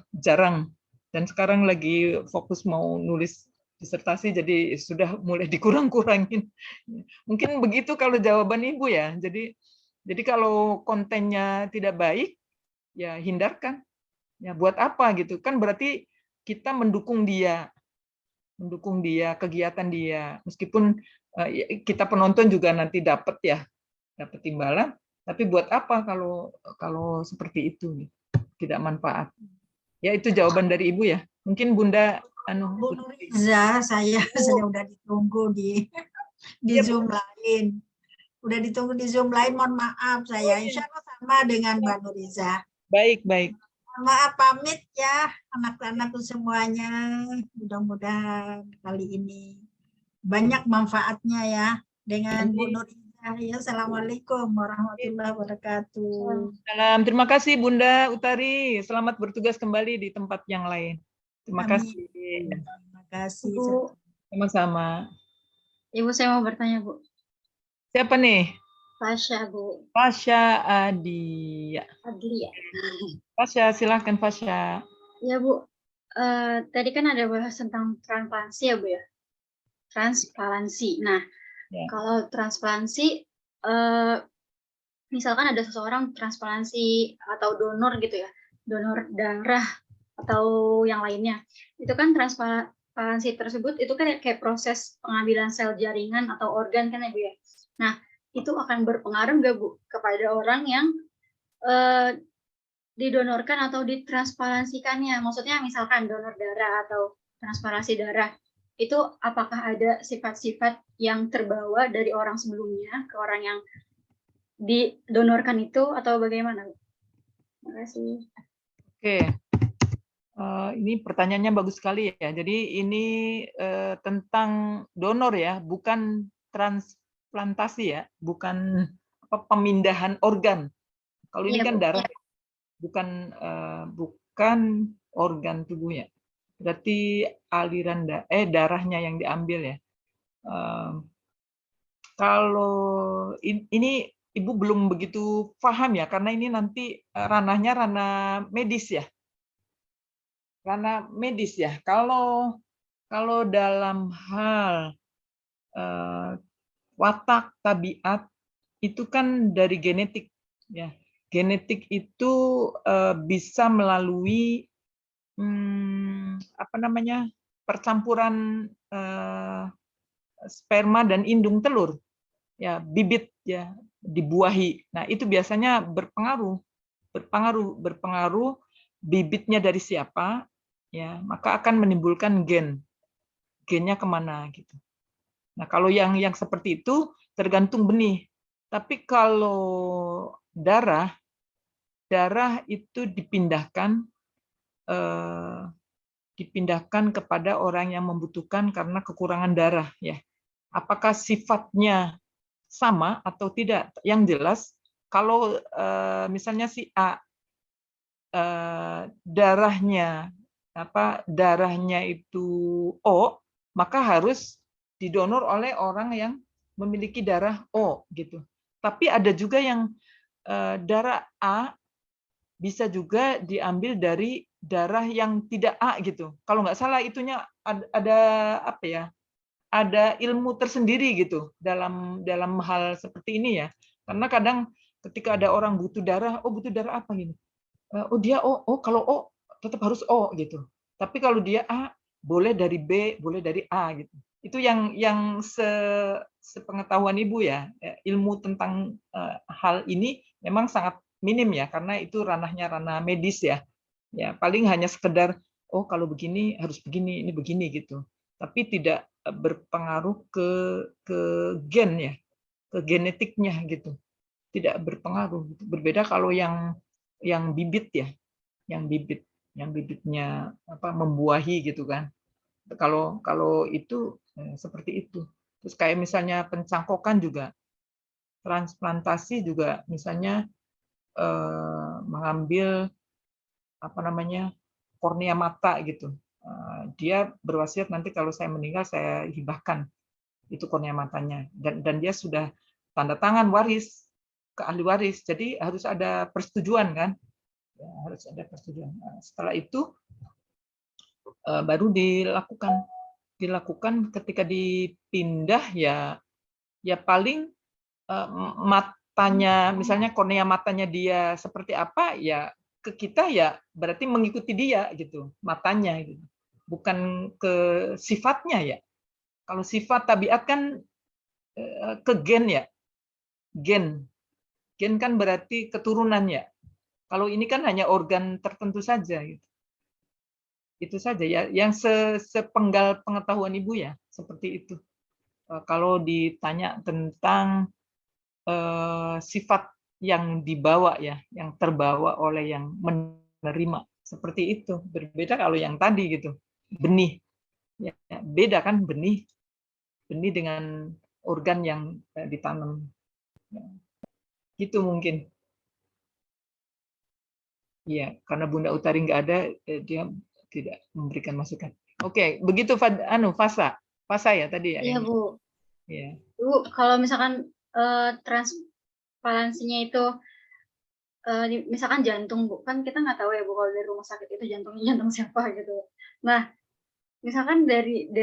jarang. Dan sekarang lagi fokus mau nulis disertasi, jadi sudah mulai dikurang-kurangin. Mungkin begitu kalau jawaban Ibu ya. Jadi kalau kontennya tidak baik, ya hindarkan. Ya buat apa gitu? Kan berarti kita mendukung dia, kegiatan dia. Meskipun kita penonton juga nanti dapat imbalan, tapi buat apa kalau seperti itu? Tidak manfaat. Ya itu jawaban dari Ibu ya. Mungkin Bunda Bu Nuriza, saya udah ditunggu di Zoom lain. Udah ditunggu di Zoom lain, mohon maaf saya. Insya Allah sama dengan Mbak Nuriza. Baik. Maaf pamit ya anak-anakku semuanya. Mudah-mudahan kali ini banyak manfaatnya ya dengan Bu Nuriza. Ya, Assalamualaikum warahmatullahi wabarakatuh. Salam. Terima kasih Bunda Utari. Selamat bertugas kembali di tempat yang lain. Terima kasih. Terima kasih. Bu. Sama-sama. Ibu, saya mau bertanya, Bu. Siapa nih? Fasya, Bu. Fasya Adlia. Fasya, silahkan Fasya. Ya, Bu. Tadi kan ada bahas tentang transparansi ya, Bu ya. Transparansi. Nah, kalau transparansi, misalkan ada seseorang transparansi atau donor gitu ya, donor darah atau yang lainnya, itu kan transparansi tersebut itu kan kayak proses pengambilan sel jaringan atau organ kan ya Bu ya. Nah, itu akan berpengaruh nggak Bu kepada orang yang didonorkan atau ditransparansikannya? Maksudnya misalkan donor darah atau transparansi darah, itu apakah ada sifat-sifat yang terbawa dari orang sebelumnya ke orang yang didonorkan itu atau bagaimana? Terima kasih. Oke. Ini pertanyaannya bagus sekali ya. Jadi ini tentang donor ya, bukan transplantasi ya, bukan pemindahan organ. Kalau ini kan darah. bukan organ tubuhnya. Berarti aliran darahnya yang diambil ya. Kalau ini Ibu belum begitu paham ya, karena ini nanti ranahnya ranah medis ya. Ranah medis ya. Kalau dalam hal watak, tabiat, itu kan dari genetik ya. Genetik itu bisa melalui percampuran sperma dan indung telur ya, bibit ya, dibuahi. Nah, itu biasanya berpengaruh bibitnya dari siapa ya, maka akan menimbulkan gennya kemana gitu. Nah, kalau yang seperti itu tergantung benih. Tapi kalau darah itu dipindahkan kepada orang yang membutuhkan karena kekurangan darah ya. Apakah sifatnya sama atau tidak? Yang jelas kalau misalnya si A darahnya itu O, maka harus didonor oleh orang yang memiliki darah O gitu. Tapi ada juga yang darah A bisa juga diambil dari darah yang tidak A gitu. Kalau nggak salah itunya ada apa ya? Ada ilmu tersendiri gitu dalam hal seperti ini ya. Karena kadang ketika ada orang butuh darah, oh butuh darah apa gini? Oh dia kalau O tetap harus O gitu. Tapi kalau dia A boleh dari B, boleh dari A gitu. Itu yang sepengetahuan Ibu ya. Ilmu tentang hal ini memang sangat minim ya, karena itu ranahnya ranah medis ya. Ya paling hanya sekedar oh kalau begini harus begini, ini begini gitu. Tapi tidak berpengaruh ke gen ya, ke genetiknya gitu. Tidak berpengaruh gitu. Berbeda kalau yang bibit ya, yang bibitnya membuahi gitu kan. Kalau itu seperti itu. Terus kayak misalnya pencangkokan juga, transplantasi juga misalnya mengambil kornea mata gitu. Dia berwasiat nanti kalau saya meninggal saya hibahkan itu kornea matanya, dan dia sudah tanda tangan waris ke ahli waris, jadi harus ada persetujuan kan, ya, harus ada persetujuan. Nah, setelah itu baru dilakukan ketika dipindah ya paling matanya, misalnya kornea matanya dia seperti apa ya, ke kita ya berarti mengikuti dia gitu matanya gitu, bukan ke sifatnya ya. Kalau sifat tabiat kan ke gen ya, gen kan berarti keturunan ya. Kalau ini kan hanya organ tertentu saja gitu. Itu saja ya yang sepenggal pengetahuan Ibu ya, seperti itu. Kalau ditanya tentang sifat yang dibawa ya, yang terbawa oleh yang menerima, seperti itu. Berbeda kalau yang tadi gitu, benih. Ya, beda kan benih dengan organ yang ditanam. Gitu mungkin. Iya, karena Bunda Utari nggak ada, dia tidak memberikan masukan. Oke, begitu Fasa ya tadi ya. Iya, Bu. Iya. Bu, kalau misalkan transparansinya itu misalkan jantung, Bu, kan kita nggak tahu ya, Bu, kalau dari rumah sakit itu jantungnya jantung siapa gitu. Nah, misalkan dari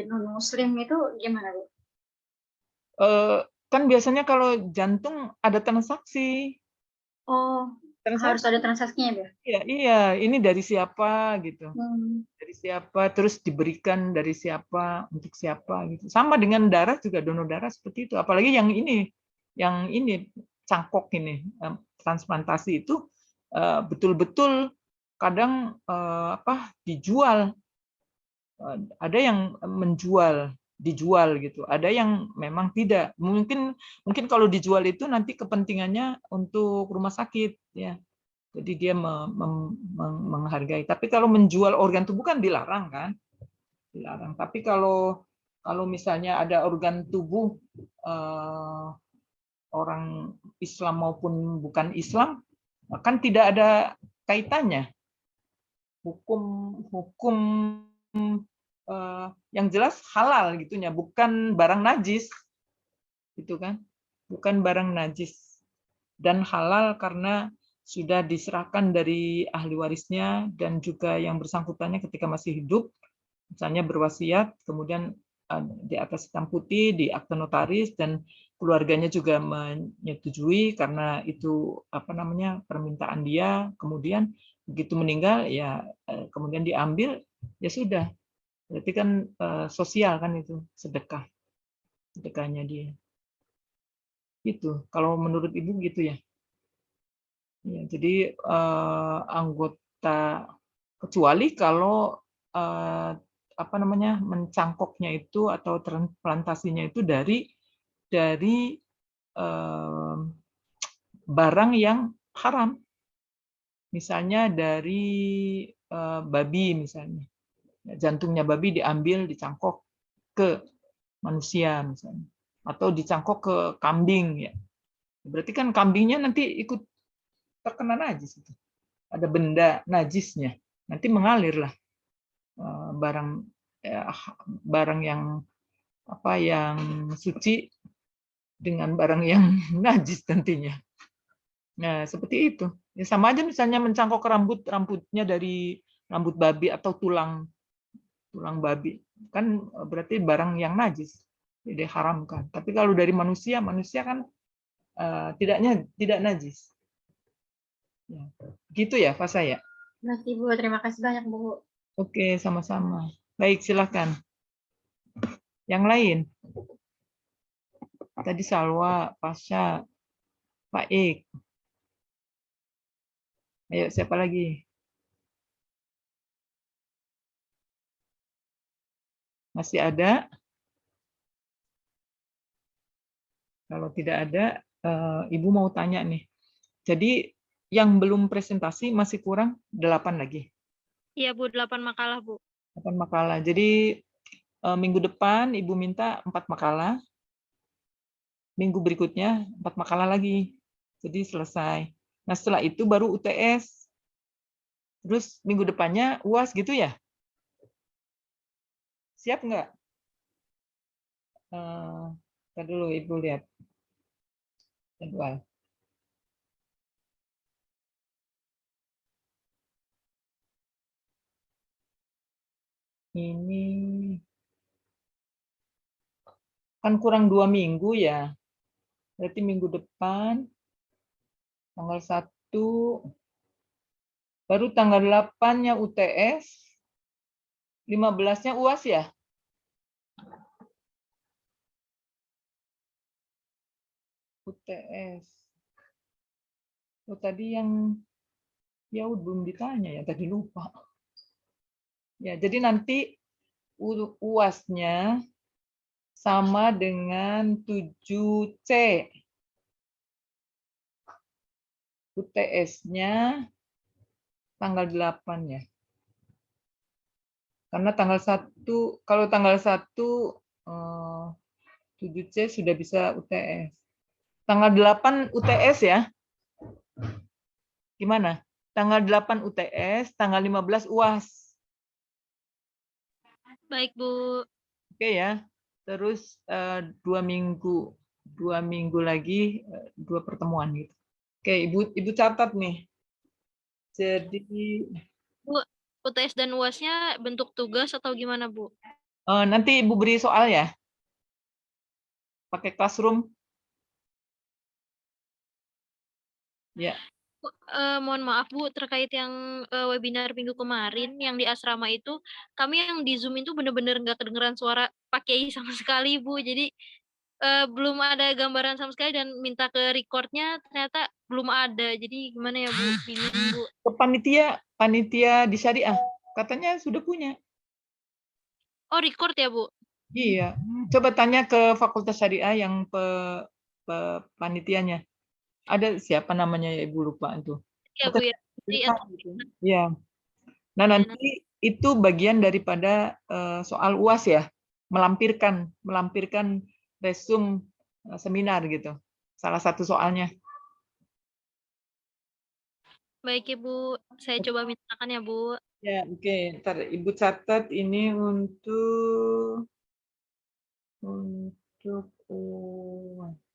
non-muslim itu gimana, Bu? Kan biasanya kalau jantung ada transaksi. Oh, harus ada transaksinya ya? Iya, ini dari siapa gitu. Dari siapa, terus diberikan dari siapa, untuk siapa gitu. Sama dengan darah juga, donor darah seperti itu. Apalagi yang ini cangkok ini, transplantasi itu betul-betul kadang dijual. Ada yang dijual gitu. Ada yang memang tidak. Mungkin kalau dijual itu nanti kepentingannya untuk rumah sakit ya. Jadi dia menghargai. Tapi kalau menjual organ tubuh kan dilarang kan? Dilarang. Tapi kalau misalnya ada organ tubuh orang Islam maupun bukan Islam, kan tidak ada kaitannya. Hukum yang jelas halal gitunya, bukan barang najis, gitu kan? Bukan barang najis dan halal karena sudah diserahkan dari ahli warisnya dan juga yang bersangkutannya ketika masih hidup, misalnya berwasiat, kemudian di atas hitam putih di akte notaris dan keluarganya juga menyetujui karena itu permintaan dia, kemudian begitu meninggal ya kemudian diambil, ya sudah, berarti kan sosial kan, itu sedekahnya dia. Gitu kalau menurut Ibu gitu ya. Ya, jadi anggota, kecuali kalau mencangkoknya itu atau transplantasinya itu dari barang yang haram, misalnya dari babi misalnya, jantungnya babi diambil dicangkok ke manusia misalnya, atau dicangkok ke kambing ya, berarti kan kambingnya nanti ikut terkena najis, itu ada benda najisnya, nanti mengalir lah barang yang yang suci dengan barang yang najis tentunya. Nah, seperti itu. Ya sama aja misalnya mencangkok rambutnya dari rambut babi atau tulang babi, kan berarti barang yang najis, jadi haramkan. Tapi kalau dari manusia kan tidak najis. Ya. Gitu ya, Fasa ya? Mas Ibu, terima kasih banyak Bu. Oke, sama-sama. Baik, silakan. Yang lain? Tadi Salwa, Pasha, Pak Ik. Ayo, siapa lagi? Masih ada? Kalau tidak ada, Ibu mau tanya nih. Jadi yang belum presentasi masih kurang 8 lagi. Iya Bu, 8 makalah Bu. 8 makalah. Jadi minggu depan Ibu minta 4 makalah. Minggu berikutnya 4 makalah lagi. Jadi selesai. Nah setelah itu baru UTS. Terus minggu depannya UAS gitu ya? Siap nggak? Ntar dulu Ibu lihat jadwal. Ini kan kurang 2 minggu ya. Berarti minggu depan tanggal 1, baru tanggal 8-nya UTS, 15-nya UAS ya? UTS. Oh, tadi yang ya belum ditanya ya, tadi lupa. Ya, jadi nanti UAS-nya sama dengan 7C. UTS-nya tanggal 8 ya. Karena tanggal 1, kalau tanggal 1 7C sudah bisa UTS. Tanggal 8 UTS ya. Gimana? Tanggal 8 UTS, tanggal 15 UAS. Baik Bu. Oke ya. Terus 2 minggu lagi 2 pertemuan gitu. Oke, Ibu catat nih. Jadi Bu, UTS dan UAS-nya bentuk tugas atau gimana Bu? Nanti Ibu beri soal ya. Pakai Classroom. Ya. Mohon maaf Bu, terkait yang webinar minggu kemarin yang di asrama itu, kami yang di Zoom itu benar-benar nggak kedengeran suara Pak Kiai sama sekali Bu. Jadi belum ada gambaran sama sekali dan minta ke record-nya ternyata belum ada. Jadi gimana ya Bu? Bingung Bu. Panitia di Syariah katanya sudah punya. Oh, record ya Bu? Iya. Coba tanya ke Fakultas Syariah yang panitianya. Ada siapa namanya ya, Ibu lupa itu. Iya Bu ya. Iya. Nah, nanti itu bagian daripada soal UAS ya. Melampirkan resume seminar gitu. Salah satu soalnya. Baik Ibu, saya coba mintakan ya Bu. Ya, oke. Ntar Ibu catat ini untuk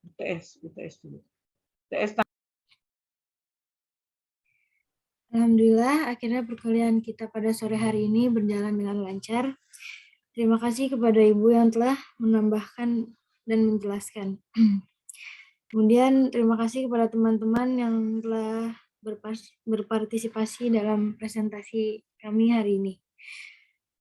UTS dulu. UTS Alhamdulillah, akhirnya perkuliahan kita pada sore hari ini berjalan dengan lancar. Terima kasih kepada Ibu yang telah menambahkan dan menjelaskan. Kemudian terima kasih kepada teman-teman yang telah berpartisipasi dalam presentasi kami hari ini.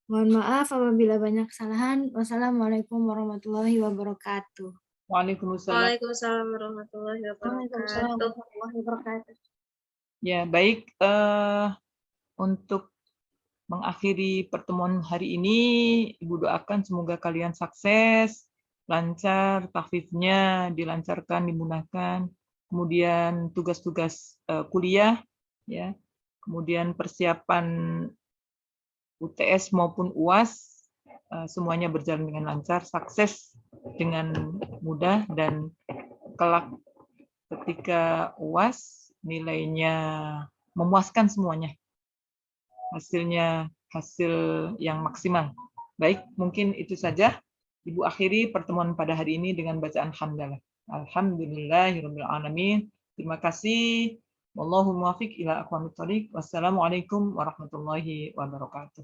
Mohon maaf apabila banyak kesalahan. Wassalamualaikum warahmatullahi wabarakatuh. Waalaikumsalam. Waalaikumsalam warahmatullahi Waalaikumsalam wabarakatuh. warahmatullahi wabarakatuh. Ya, baik. Untuk mengakhiri pertemuan hari ini, Ibu doakan semoga kalian sukses, lancar, tahfidnya dilancarkan, dimudahkan, kemudian tugas-tugas kuliah, ya, kemudian persiapan UTS maupun UAS, semuanya berjalan dengan lancar, sukses dengan mudah, dan kelak ketika UAS nilainya memuaskan semuanya. Hasilnya hasil yang maksimal. Baik, mungkin itu saja. Ibu akhiri pertemuan pada hari ini dengan bacaan hamdalah. Alhamdulillahirabbil alamin. Terima kasih. Wallahu muwaffiq ila aqwamit thoriq. Wassalamualaikum warahmatullahi wabarakatuh.